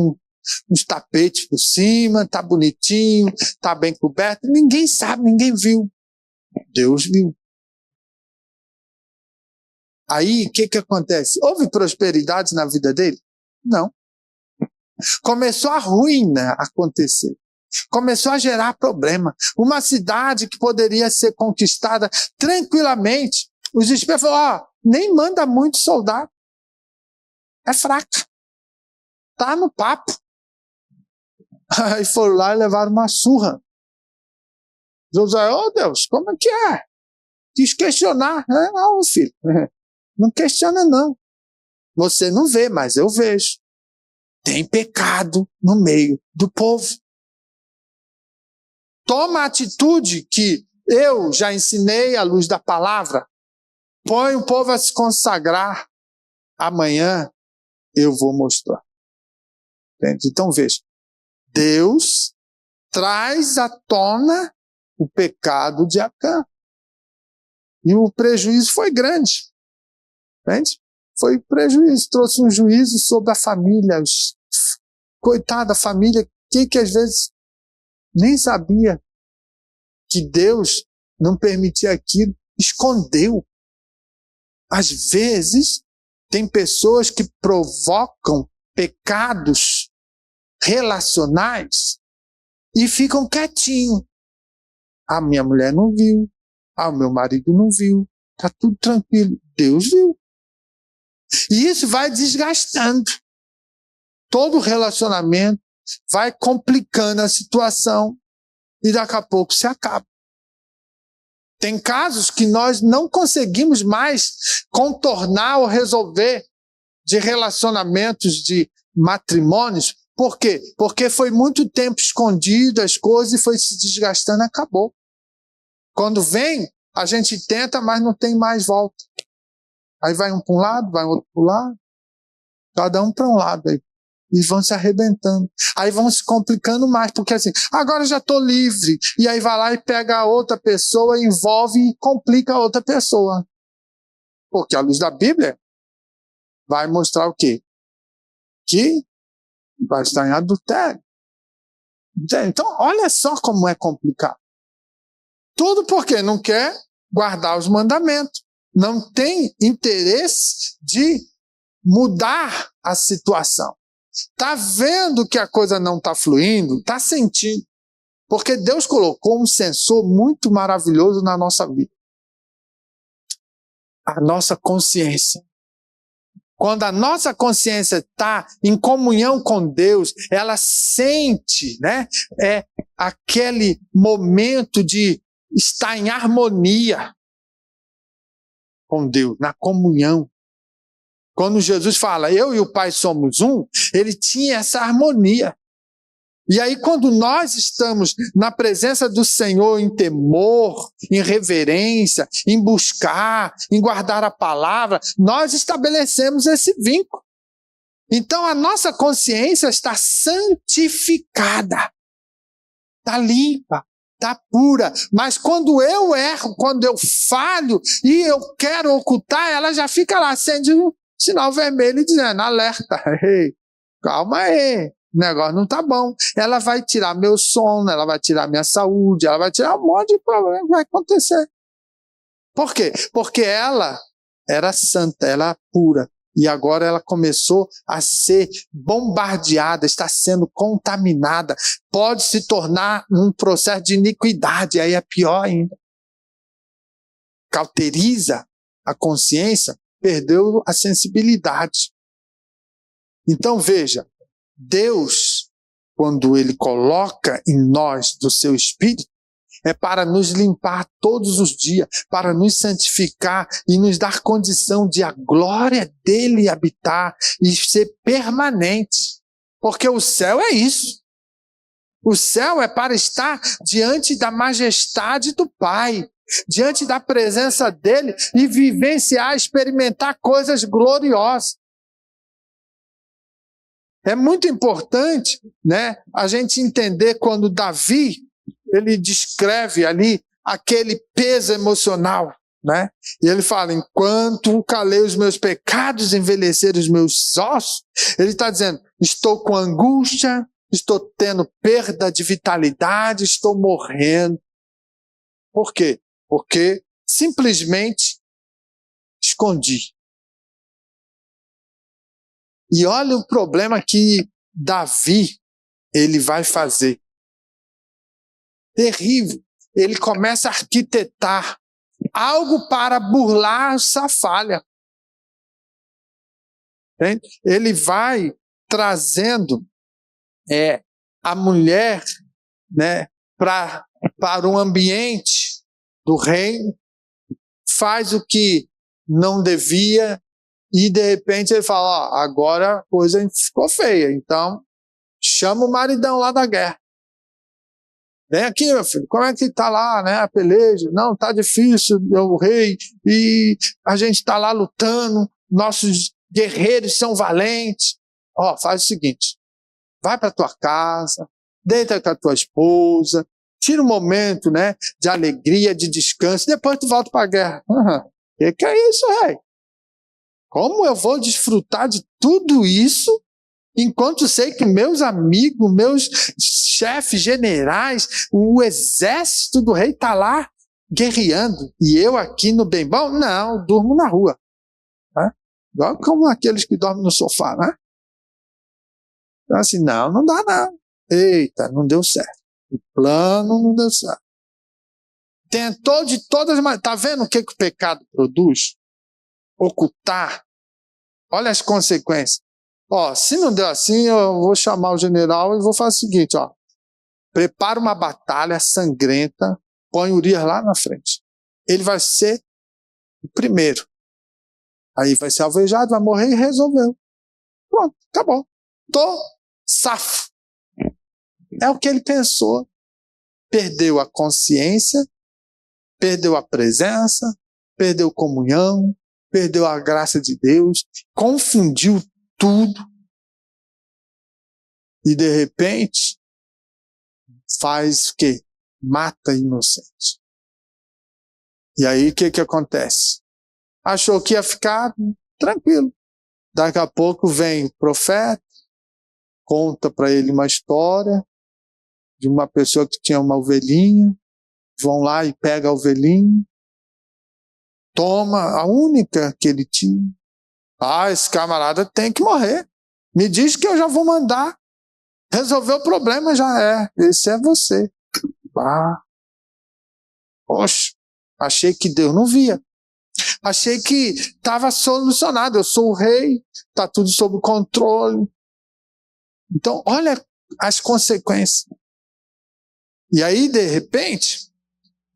uns tapetes por cima, está bonitinho, está bem coberto. Ninguém sabe, ninguém viu. Deus viu. Aí, o que acontece? Houve prosperidade na vida dele? Não. Começou a ruína a acontecer. Começou a gerar problema. Uma cidade que poderia ser conquistada tranquilamente. Os espias falaram: nem manda muito soldado. É fraca. Está no papo. Aí foram lá e levaram uma surra. Josué, Deus, como é que é? Quis questionar. Não, filho, não questiona não. Você não vê, mas eu vejo. Tem pecado no meio do povo. Toma a atitude que eu já ensinei à luz da palavra. Põe o povo a se consagrar. Amanhã eu vou mostrar. Entende? Então veja, Deus traz à tona o pecado de Acã. E o prejuízo foi grande. Entende? Foi prejuízo, trouxe um juízo sobre a família. Coitada da família, que às vezes nem sabia que Deus não permitia aquilo, escondeu. Às vezes, tem pessoas que provocam pecados relacionais e ficam quietinhos. A minha mulher não viu, o meu marido não viu, tá tudo tranquilo. Deus viu. E isso vai desgastando todo o relacionamento, vai complicando a situação e daqui a pouco se acaba. Tem casos que nós não conseguimos mais contornar ou resolver de relacionamentos, de matrimônios. Por quê? Porque foi muito tempo escondido as coisas e foi se desgastando e acabou. Quando vem, a gente tenta, mas não tem mais volta. Aí vai um para um lado, vai outro para o lado, cada um para um lado aí. E vão se arrebentando. Aí vão se complicando mais, porque assim, agora já estou livre. E aí vai lá e pega a outra pessoa, envolve e complica a outra pessoa. Porque a luz da Bíblia vai mostrar o quê? Que vai estar em adultério. Então, olha só como é complicado. Tudo porque não quer guardar os mandamentos. Não tem interesse de mudar a situação. Está vendo que a coisa não está fluindo? Está sentindo. Porque Deus colocou um sensor muito maravilhoso na nossa vida. A nossa consciência. Quando a nossa consciência está em comunhão com Deus, ela sente, né? É aquele momento de estar em harmonia com Deus, na comunhão. Quando Jesus fala, eu e o Pai somos um, ele tinha essa harmonia. E aí, quando nós estamos na presença do Senhor em temor, em reverência, em buscar, em guardar a palavra, nós estabelecemos esse vínculo. Então, a nossa consciência está santificada, está limpa, está pura. Mas quando eu erro, quando eu falho e eu quero ocultar, ela já fica lá, acende um sinal vermelho dizendo, alerta, ei, calma aí. O negócio não está bom. Ela vai tirar meu sono, ela vai tirar minha saúde, ela vai tirar um monte de problema que vai acontecer. Por quê? Porque ela era santa, ela era pura. E agora ela começou a ser bombardeada, está sendo contaminada. Pode se tornar um processo de iniquidade, aí é pior ainda. Cauteriza a consciência, perdeu a sensibilidade. Então veja, Deus, quando Ele coloca em nós do seu Espírito, é para nos limpar todos os dias, para nos santificar e nos dar condição de a glória dEle habitar e ser permanente. Porque o céu é isso. O céu é para estar diante da majestade do Pai, diante da presença dEle e vivenciar, experimentar coisas gloriosas. É muito importante, né, a gente entender quando Davi, ele descreve ali aquele peso emocional, né? E ele fala, enquanto calei os meus pecados, envelheceram os meus ossos, ele está dizendo, estou com angústia, estou tendo perda de vitalidade, estou morrendo. Por quê? Porque simplesmente escondi. E olha o problema que Davi, ele vai fazer. Terrível. Ele começa a arquitetar algo para burlar essa falha. Entende? Ele vai trazendo a mulher, né, para o ambiente do reino, faz o que não devia, e de repente ele fala, ó, agora a coisa ficou feia, então chama o maridão lá da guerra. Vem aqui, meu filho, como é que tá lá, né, a peleja? Não, tá difícil, o rei, e a gente tá lá lutando, nossos guerreiros são valentes. Ó, faz o seguinte, vai para tua casa, deita com a tua esposa, tira um momento, né, de alegria, de descanso, depois tu volta para a guerra. Que é isso, rei? Como eu vou desfrutar de tudo isso enquanto sei que meus amigos, meus chefes, generais, o exército do rei está lá guerreando e eu aqui no bem bom? Não, durmo na rua. Né? Igual como aqueles que dormem no sofá, né? Então assim, não dá não. Eita, não deu certo. O plano não deu certo. Tentou de todas as maneiras. Está vendo o que o pecado produz? Ocultar. Olha as consequências. Ó, se não deu assim, eu vou chamar o general e vou fazer o seguinte, ó. Prepara uma batalha sangrenta, põe Urias lá na frente. Ele vai ser o primeiro. Aí vai ser alvejado, vai morrer e resolveu. Pronto, acabou. Tô safo. É o que ele pensou. Perdeu a consciência, perdeu a presença, perdeu comunhão, perdeu a graça de Deus, confundiu tudo e de repente faz o quê? Mata inocente. E aí o que acontece? Achou que ia ficar tranquilo. Daqui a pouco vem o profeta, conta para ele uma história de uma pessoa que tinha uma ovelhinha, vão lá e pega a ovelhinha, toma a única que ele tinha. Ah, esse camarada tem que morrer. Me diz que eu já vou mandar. Resolver o problema já é. Esse é você. Ah. Poxa, achei que Deus não via. Achei que estava solucionado. Eu sou o rei, está tudo sob controle. Então, olha as consequências. E aí, de repente,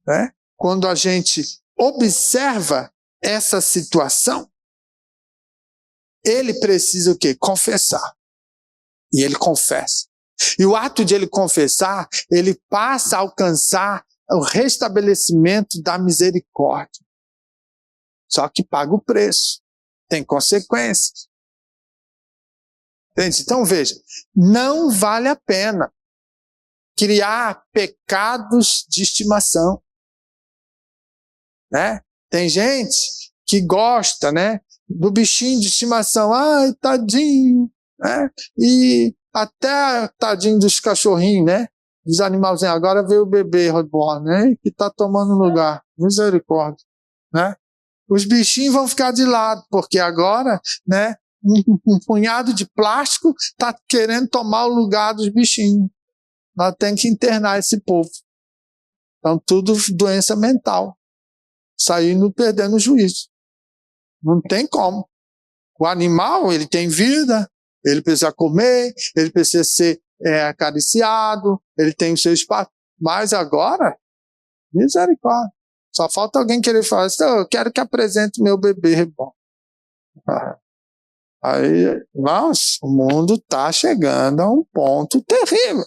né, quando a gente observa essa situação, ele precisa o quê? Confessar. E ele confessa. E o ato de ele confessar, ele passa a alcançar o restabelecimento da misericórdia. Só que paga o preço. Tem consequências. Entende? Então veja, não vale a pena criar pecados de estimação. Né? Tem gente que gosta, né, do bichinho de estimação. Ai, tadinho. Né? E até tadinho dos cachorrinhos, né? Dos animalzinhos. Agora veio o bebê reborn, né? Que está tomando lugar. Misericórdia. Né? Os bichinhos vão ficar de lado, porque agora, né, um punhado de plástico está querendo tomar o lugar dos bichinhos. Nós temos que internar esse povo. Então, tudo doença mental. Saindo perdendo o juízo. Não tem como. O animal, ele tem vida, ele precisa comer, ele precisa ser acariciado, ele tem o seu espaço. Mas agora, misericórdia. Só falta alguém querer falar assim, eu quero que apresente meu bebê reborn. Aí, nossa, o mundo está chegando a um ponto terrível.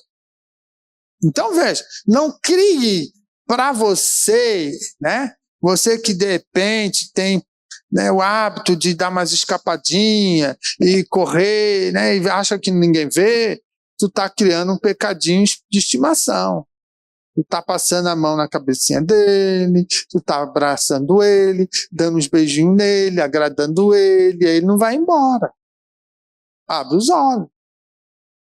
Então, veja, não crie para você, né? Você que de repente tem, né, o hábito de dar umas escapadinhas e correr, né, e acha que ninguém vê, tu está criando um pecadinho de estimação. Tu está passando a mão na cabecinha dele, tu está abraçando ele, dando uns beijinhos nele, agradando ele, e aí ele não vai embora. Abre os olhos.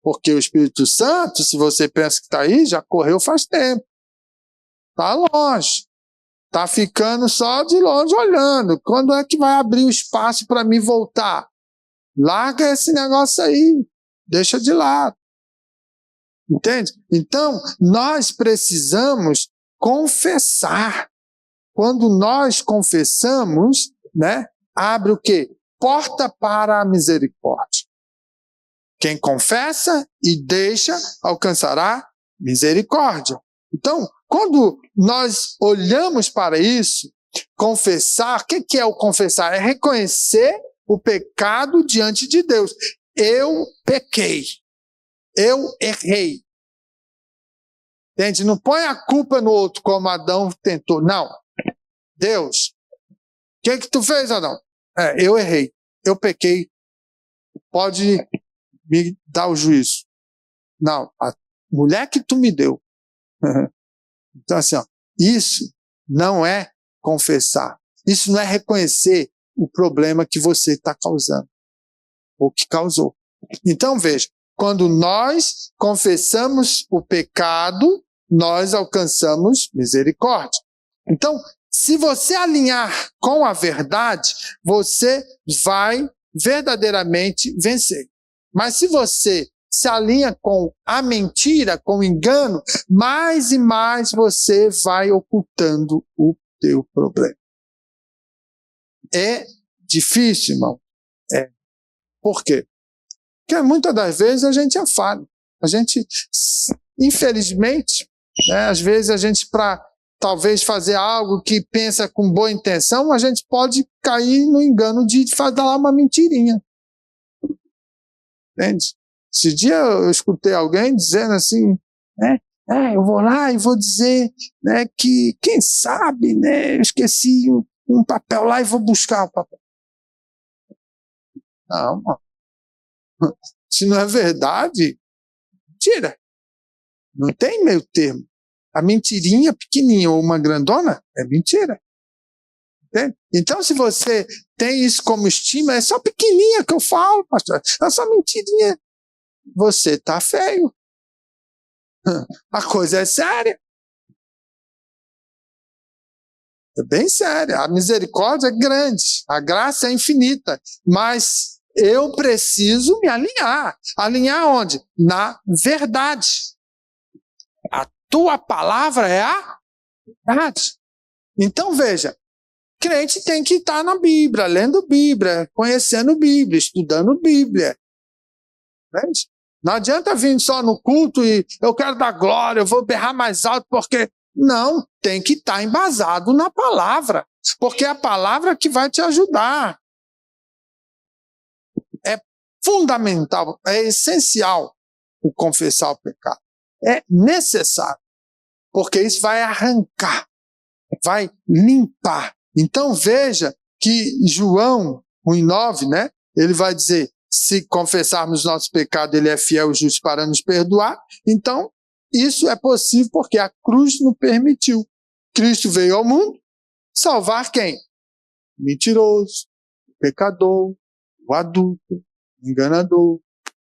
Porque o Espírito Santo, se você pensa que está aí, já correu faz tempo. Está longe. Está ficando só de longe olhando. Quando é que vai abrir o espaço para mim voltar? Larga esse negócio aí. Deixa de lado. Entende? Então, nós precisamos confessar. Quando nós confessamos, né, abre o quê? Porta para a misericórdia. Quem confessa e deixa alcançará misericórdia. Então, quando nós olhamos para isso, confessar, o que é o confessar? É reconhecer o pecado diante de Deus. Eu pequei. Eu errei. Entende? Não põe a culpa no outro como Adão tentou. Não. Deus, o que tu fez, Adão? Eu errei. Eu pequei. Pode me dar o juízo. Não. A mulher que tu me deu. Então, assim, isso não é confessar. Isso não é reconhecer o problema que você está causando, ou que causou. Então, veja, quando nós confessamos o pecado, nós alcançamos misericórdia. Então, se você alinhar com a verdade, você vai verdadeiramente vencer. Mas se você se alinha com a mentira, com o engano, mais e mais você vai ocultando o teu problema. É difícil, irmão. Por quê? Porque muitas das vezes a gente é falho. A gente, infelizmente, às vezes a gente, para talvez fazer algo que pensa com boa intenção, a gente pode cair no engano de fazer lá uma mentirinha. Entende? Esse dia eu escutei alguém dizendo assim, eu vou lá e vou dizer, que, quem sabe, eu esqueci um papel lá e vou buscar o papel. Não, mano. Se não é verdade, mentira. Não tem meio termo. A mentirinha pequenininha ou uma grandona é mentira. Entende? Então, se você tem isso como estima, é só pequenininha que eu falo, pastor. É só mentirinha. Você está feio. A coisa é séria. É bem séria. A misericórdia é grande. A graça é infinita. Mas eu preciso me alinhar. Alinhar onde? Na verdade. A tua palavra é a verdade. Então, veja. Crente tem que estar na Bíblia, lendo Bíblia, conhecendo Bíblia, estudando Bíblia. Entende? Não adianta vir só no culto e eu quero dar glória, eu vou berrar mais alto, porque... Não, tem que estar embasado na palavra, porque é a palavra que vai te ajudar. É fundamental, é essencial o confessar o pecado. É necessário, porque isso vai arrancar, vai limpar. Então veja que João 1,9, ele vai dizer, se confessarmos nosso pecado, ele é fiel e justo para nos perdoar. Então, isso é possível porque a cruz nos permitiu. Cristo veio ao mundo salvar quem? O mentiroso, o pecador, o adulto, o enganador.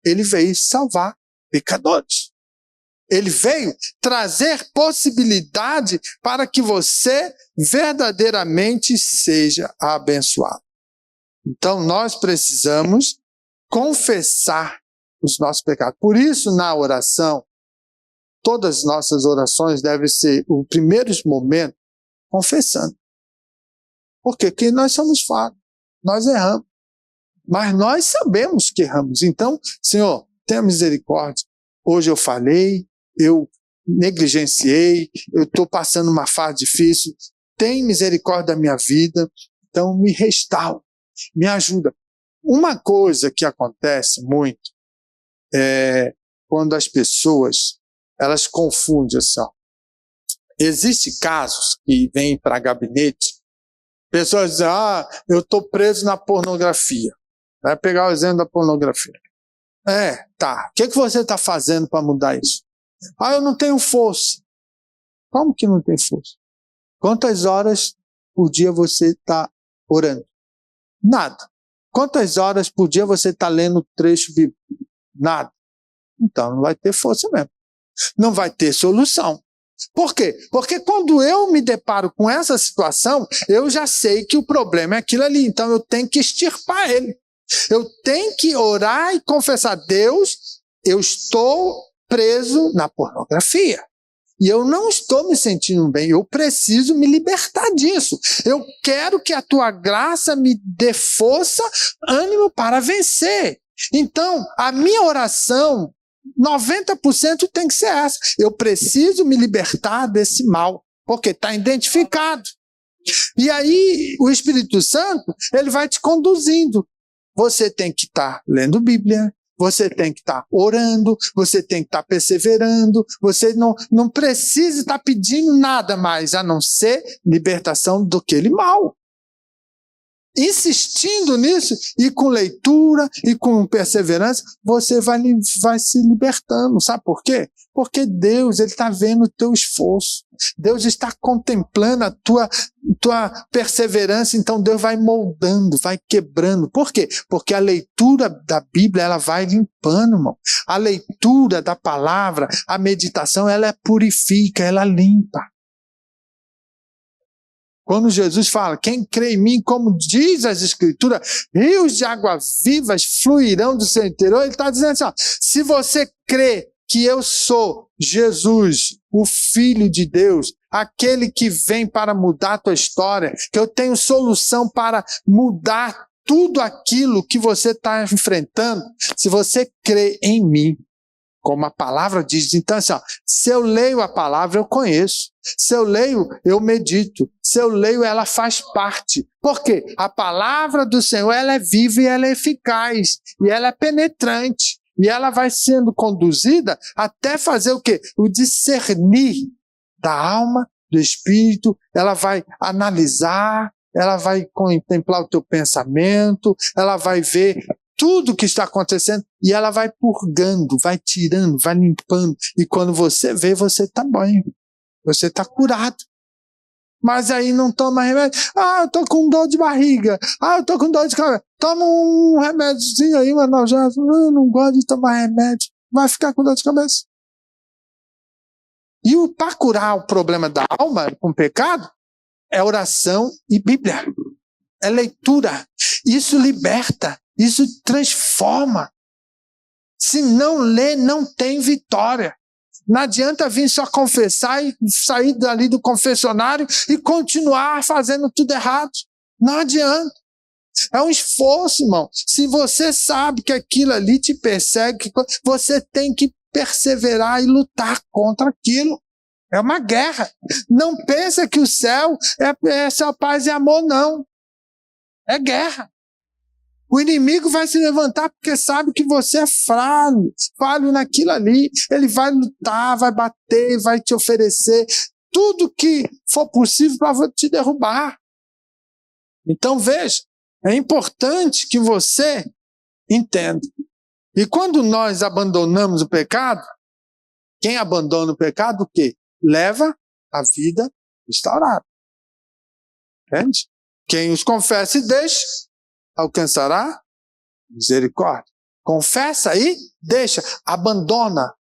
Ele veio salvar pecadores. Ele veio trazer possibilidade para que você verdadeiramente seja abençoado. Então, nós precisamos confessar os nossos pecados. Por isso, na oração, todas as nossas orações devem ser, o primeiro momento, confessando. Por quê? Porque nós somos falhos, nós erramos. Mas nós sabemos que erramos. Então, Senhor, tenha misericórdia. Hoje eu falhei, eu negligenciei, eu estou passando uma fase difícil. Tem misericórdia da minha vida, então me restaura, me ajuda. Uma coisa que acontece muito é quando as pessoas elas confundem assim. Existem casos que vêm para gabinete, pessoas dizem, eu estou preso na pornografia. Vai pegar o exemplo da pornografia. Tá. O que você está fazendo para mudar isso? Eu não tenho força. Como que não tem força? Quantas horas por dia você está orando? Nada. Quantas horas por dia você está lendo trecho bíblico? Nada. Então não vai ter força mesmo. Não vai ter solução. Por quê? Porque quando eu me deparo com essa situação, eu já sei que o problema é aquilo ali. Então eu tenho que extirpar ele. Eu tenho que orar e confessar, Deus, eu estou preso na pornografia. E eu não estou me sentindo bem, eu preciso me libertar disso. Eu quero que a tua graça me dê força, ânimo para vencer. Então, a minha oração, 90% tem que ser essa. Eu preciso me libertar desse mal, porque está identificado. E aí, o Espírito Santo, ele vai te conduzindo. Você tem que estar lendo Bíblia, você tem que estar orando, você tem que estar perseverando, você não precisa estar pedindo nada mais, a não ser libertação daquele mal. Insistindo nisso, e com leitura, e com perseverança, você vai se libertando. Sabe por quê? Porque Deus está vendo o teu esforço. Deus está contemplando a tua perseverança, então Deus vai moldando, vai quebrando. Por quê? Porque a leitura da Bíblia, ela vai limpando, irmão. A leitura da palavra, a meditação, ela purifica, ela limpa. Quando Jesus fala, quem crê em mim, como diz as Escrituras, rios de água vivas fluirão do seu interior, ele está dizendo assim, ó, se você crê que eu sou Jesus, o Filho de Deus, aquele que vem para mudar a tua história, que eu tenho solução para mudar tudo aquilo que você está enfrentando, se você crê em mim, como a palavra diz, então assim, ó, se eu leio a palavra, eu conheço. Se eu leio, eu medito. Se eu leio, ela faz parte. Por quê? A palavra do Senhor, ela é viva e ela é eficaz. E ela é penetrante. E ela vai sendo conduzida até fazer o quê? O discernir da alma, do espírito. Ela vai analisar, ela vai contemplar o teu pensamento, ela vai ver tudo que está acontecendo, e ela vai purgando, vai tirando, vai limpando, e quando você vê, você está bem, você está curado. Mas aí não toma remédio. Eu estou com dor de barriga. Eu estou com dor de cabeça. Toma um remédiozinho aí, um analgésico. Eu não gosto de tomar remédio. Vai ficar com dor de cabeça. E para curar o problema da alma com pecado, é oração e Bíblia. É leitura. Isso liberta. Isso transforma. Se não ler, não tem vitória. Não adianta vir só confessar e sair dali do confessionário e continuar fazendo tudo errado. Não adianta. É um esforço, irmão. Se você sabe que aquilo ali te persegue, você tem que perseverar e lutar contra aquilo. É uma guerra. Não pensa que o céu é só paz e amor, não. É guerra. O inimigo vai se levantar porque sabe que você é falho naquilo ali. Ele vai lutar, vai bater, vai te oferecer tudo que for possível para te derrubar. Então veja, é importante que você entenda. E quando nós abandonamos o pecado, quem abandona o pecado, o quê? Leva a vida restaurada. Entende? Quem os confessa e deixa, alcançará misericórdia. Confessa e deixa, abandona,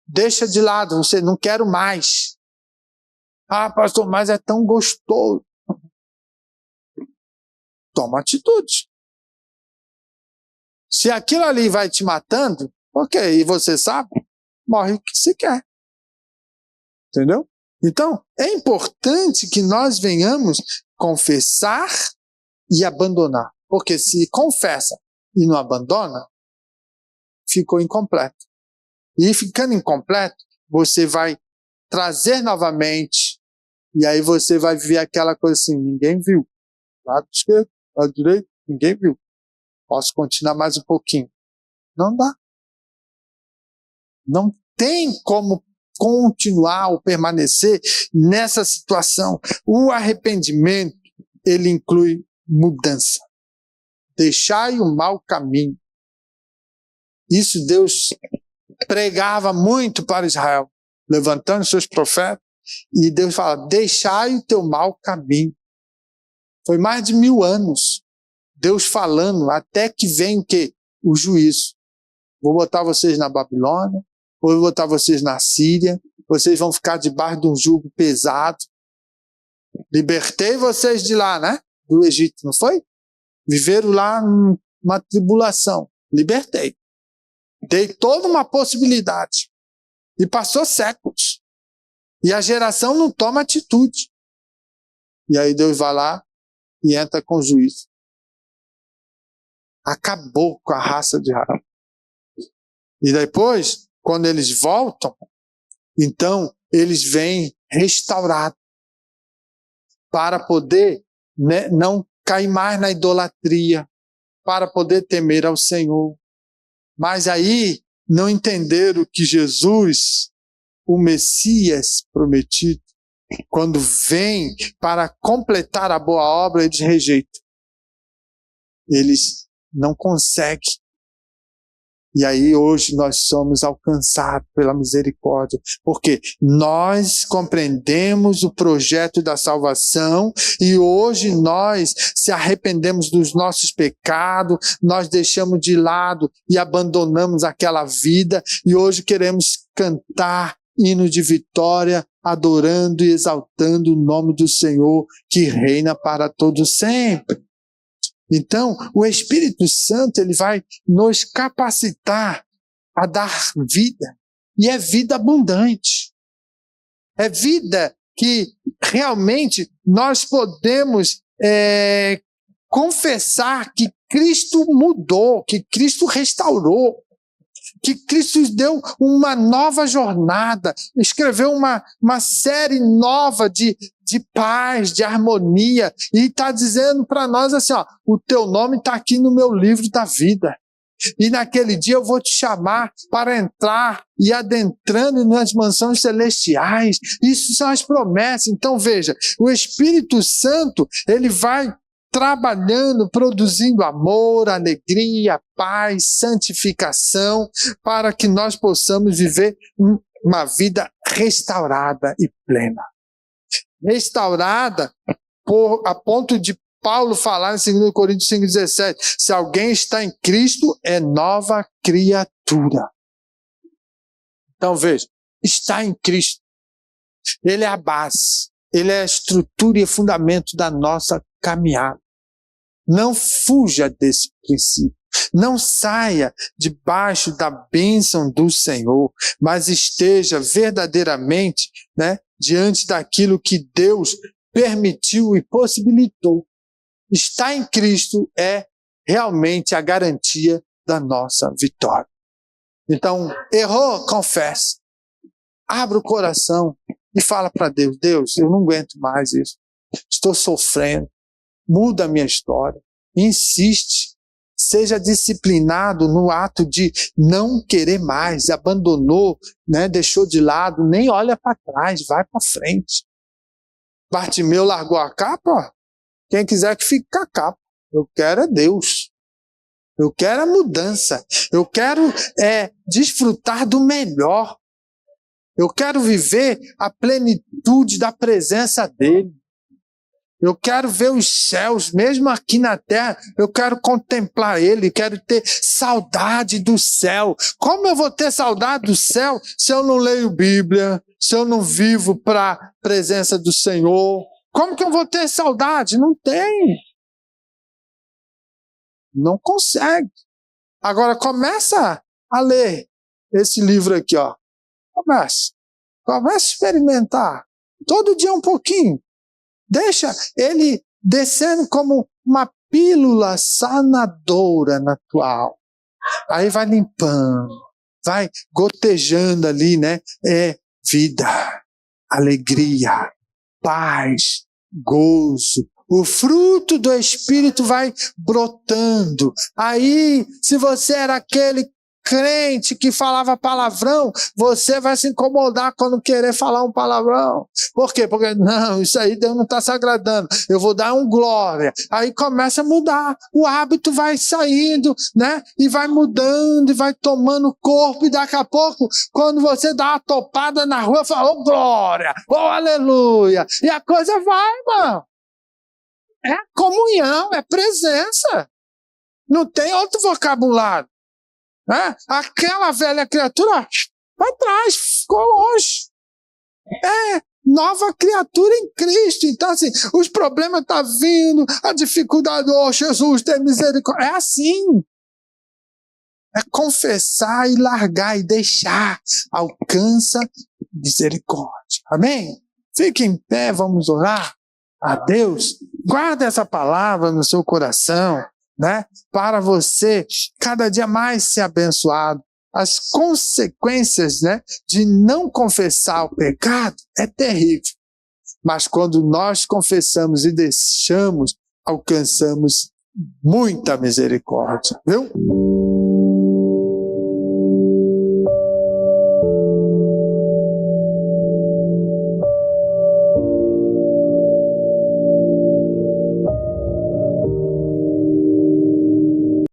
deixa de lado, você não quer mais. Pastor, mas é tão gostoso. Toma atitude. Se aquilo ali vai te matando, ok, e você sabe, morre o que se quer. Entendeu? Então, é importante que nós venhamos confessar e abandonar. Porque se confessa e não abandona, ficou incompleto. E ficando incompleto, você vai trazer novamente, e aí você vai ver aquela coisa assim, ninguém viu. Lado esquerdo, lado direito, ninguém viu. Posso continuar mais um pouquinho. Não dá. Não tem como continuar ou permanecer nessa situação. O arrependimento, ele inclui mudança. Deixai o mau caminho. Isso Deus pregava muito para Israel, levantando seus profetas, e Deus fala, deixai o teu mau caminho. Foi mais de 1000 anos, Deus falando, até que vem o quê? O juízo. Vou botar vocês na Babilônia, vou botar vocês na Síria, vocês vão ficar debaixo de um jugo pesado. Libertei vocês de lá, né? Do Egito, não foi? Viveram lá uma tribulação. Libertei. Dei toda uma possibilidade. E passou séculos. E a geração não toma atitude. E aí Deus vai lá e entra com juízo. Acabou com a raça de Israel. E depois, quando eles voltam, então eles vêm restaurados para poder, né, não cair mais na idolatria, para poder temer ao Senhor. Mas aí não entenderam que Jesus, o Messias prometido, quando vem para completar a boa obra, eles rejeitam. Eles não conseguem. E aí hoje nós somos alcançados pela misericórdia, porque nós compreendemos o projeto da salvação e hoje nós se arrependemos dos nossos pecados, nós deixamos de lado e abandonamos aquela vida e hoje queremos cantar hino de vitória, adorando e exaltando o nome do Senhor que reina para todo sempre. Então, o Espírito Santo, ele vai nos capacitar a dar vida. E é vida abundante. É vida que realmente nós podemos confessar que Cristo mudou, que Cristo restaurou, que Cristo deu uma nova jornada, escreveu uma série nova de paz, de harmonia, e está dizendo para nós assim, ó, o teu nome está aqui no meu livro da vida. E naquele dia eu vou te chamar para entrar e adentrando nas mansões celestiais. Isso são as promessas. Então veja, o Espírito Santo, ele vai trabalhando, produzindo amor, alegria, paz, santificação, para que nós possamos viver uma vida restaurada e plena. Restaurada a ponto de Paulo falar em 2 Coríntios 5,17, se alguém está em Cristo, é nova criatura. Então veja, está em Cristo. Ele é a base, ele é a estrutura e fundamento da nossa caminhada. Não fuja desse princípio. Não saia debaixo da bênção do Senhor, mas esteja verdadeiramente, né, diante daquilo que Deus permitiu e possibilitou. Estar em Cristo é realmente a garantia da nossa vitória. Então, errou, confessa. Abra o coração e fala para Deus, Deus, eu não aguento mais isso. Estou sofrendo. Muda a minha história. Insiste. Seja disciplinado no ato de não querer mais. Abandonou, né, deixou de lado. Nem olha para trás. Vai para frente. Bartimeu largou a capa. Quem quiser que fique com a capa. Eu quero é Deus. Eu quero a mudança. Eu quero desfrutar do melhor. Eu quero viver a plenitude da presença dele. Eu quero ver os céus, mesmo aqui na terra, eu quero contemplar ele, quero ter saudade do céu. Como eu vou ter saudade do céu se eu não leio Bíblia, se eu não vivo para a presença do Senhor? Como que eu vou ter saudade? Não tem. Não consegue. Agora começa a ler esse livro aqui, ó. Começa a experimentar. Todo dia um pouquinho. Deixa ele descendo como uma pílula sanadora na tua alma. Aí vai limpando, vai gotejando ali, né? Vida, alegria, paz, gozo. O fruto do Espírito vai brotando. Aí, se você era aquele crente que falava palavrão, você vai se incomodar quando querer falar um palavrão. Por quê? Porque, não, isso aí Deus não está se agradando. Eu vou dar um glória. Aí começa a mudar. O hábito vai saindo, né? E vai mudando, e vai tomando corpo. E daqui a pouco, quando você dá uma topada na rua, fala, oh glória, oh aleluia. E a coisa vai, irmão. É comunhão, é presença. Não tem outro vocabulário. Aquela velha criatura para trás, ficou longe. Nova criatura em Cristo. Então, assim, os problemas estão vindo, a dificuldade, oh, Jesus, tem misericórdia. É assim. É confessar e largar e deixar. Alcança misericórdia. Amém? Fique em pé, vamos orar a Deus. Guarda essa palavra no seu coração, né? Para você cada dia mais ser abençoado. as consequências, né, de não confessar o pecado é terrível. Mas quando nós confessamos e deixamos, alcançamos muita misericórdia, viu?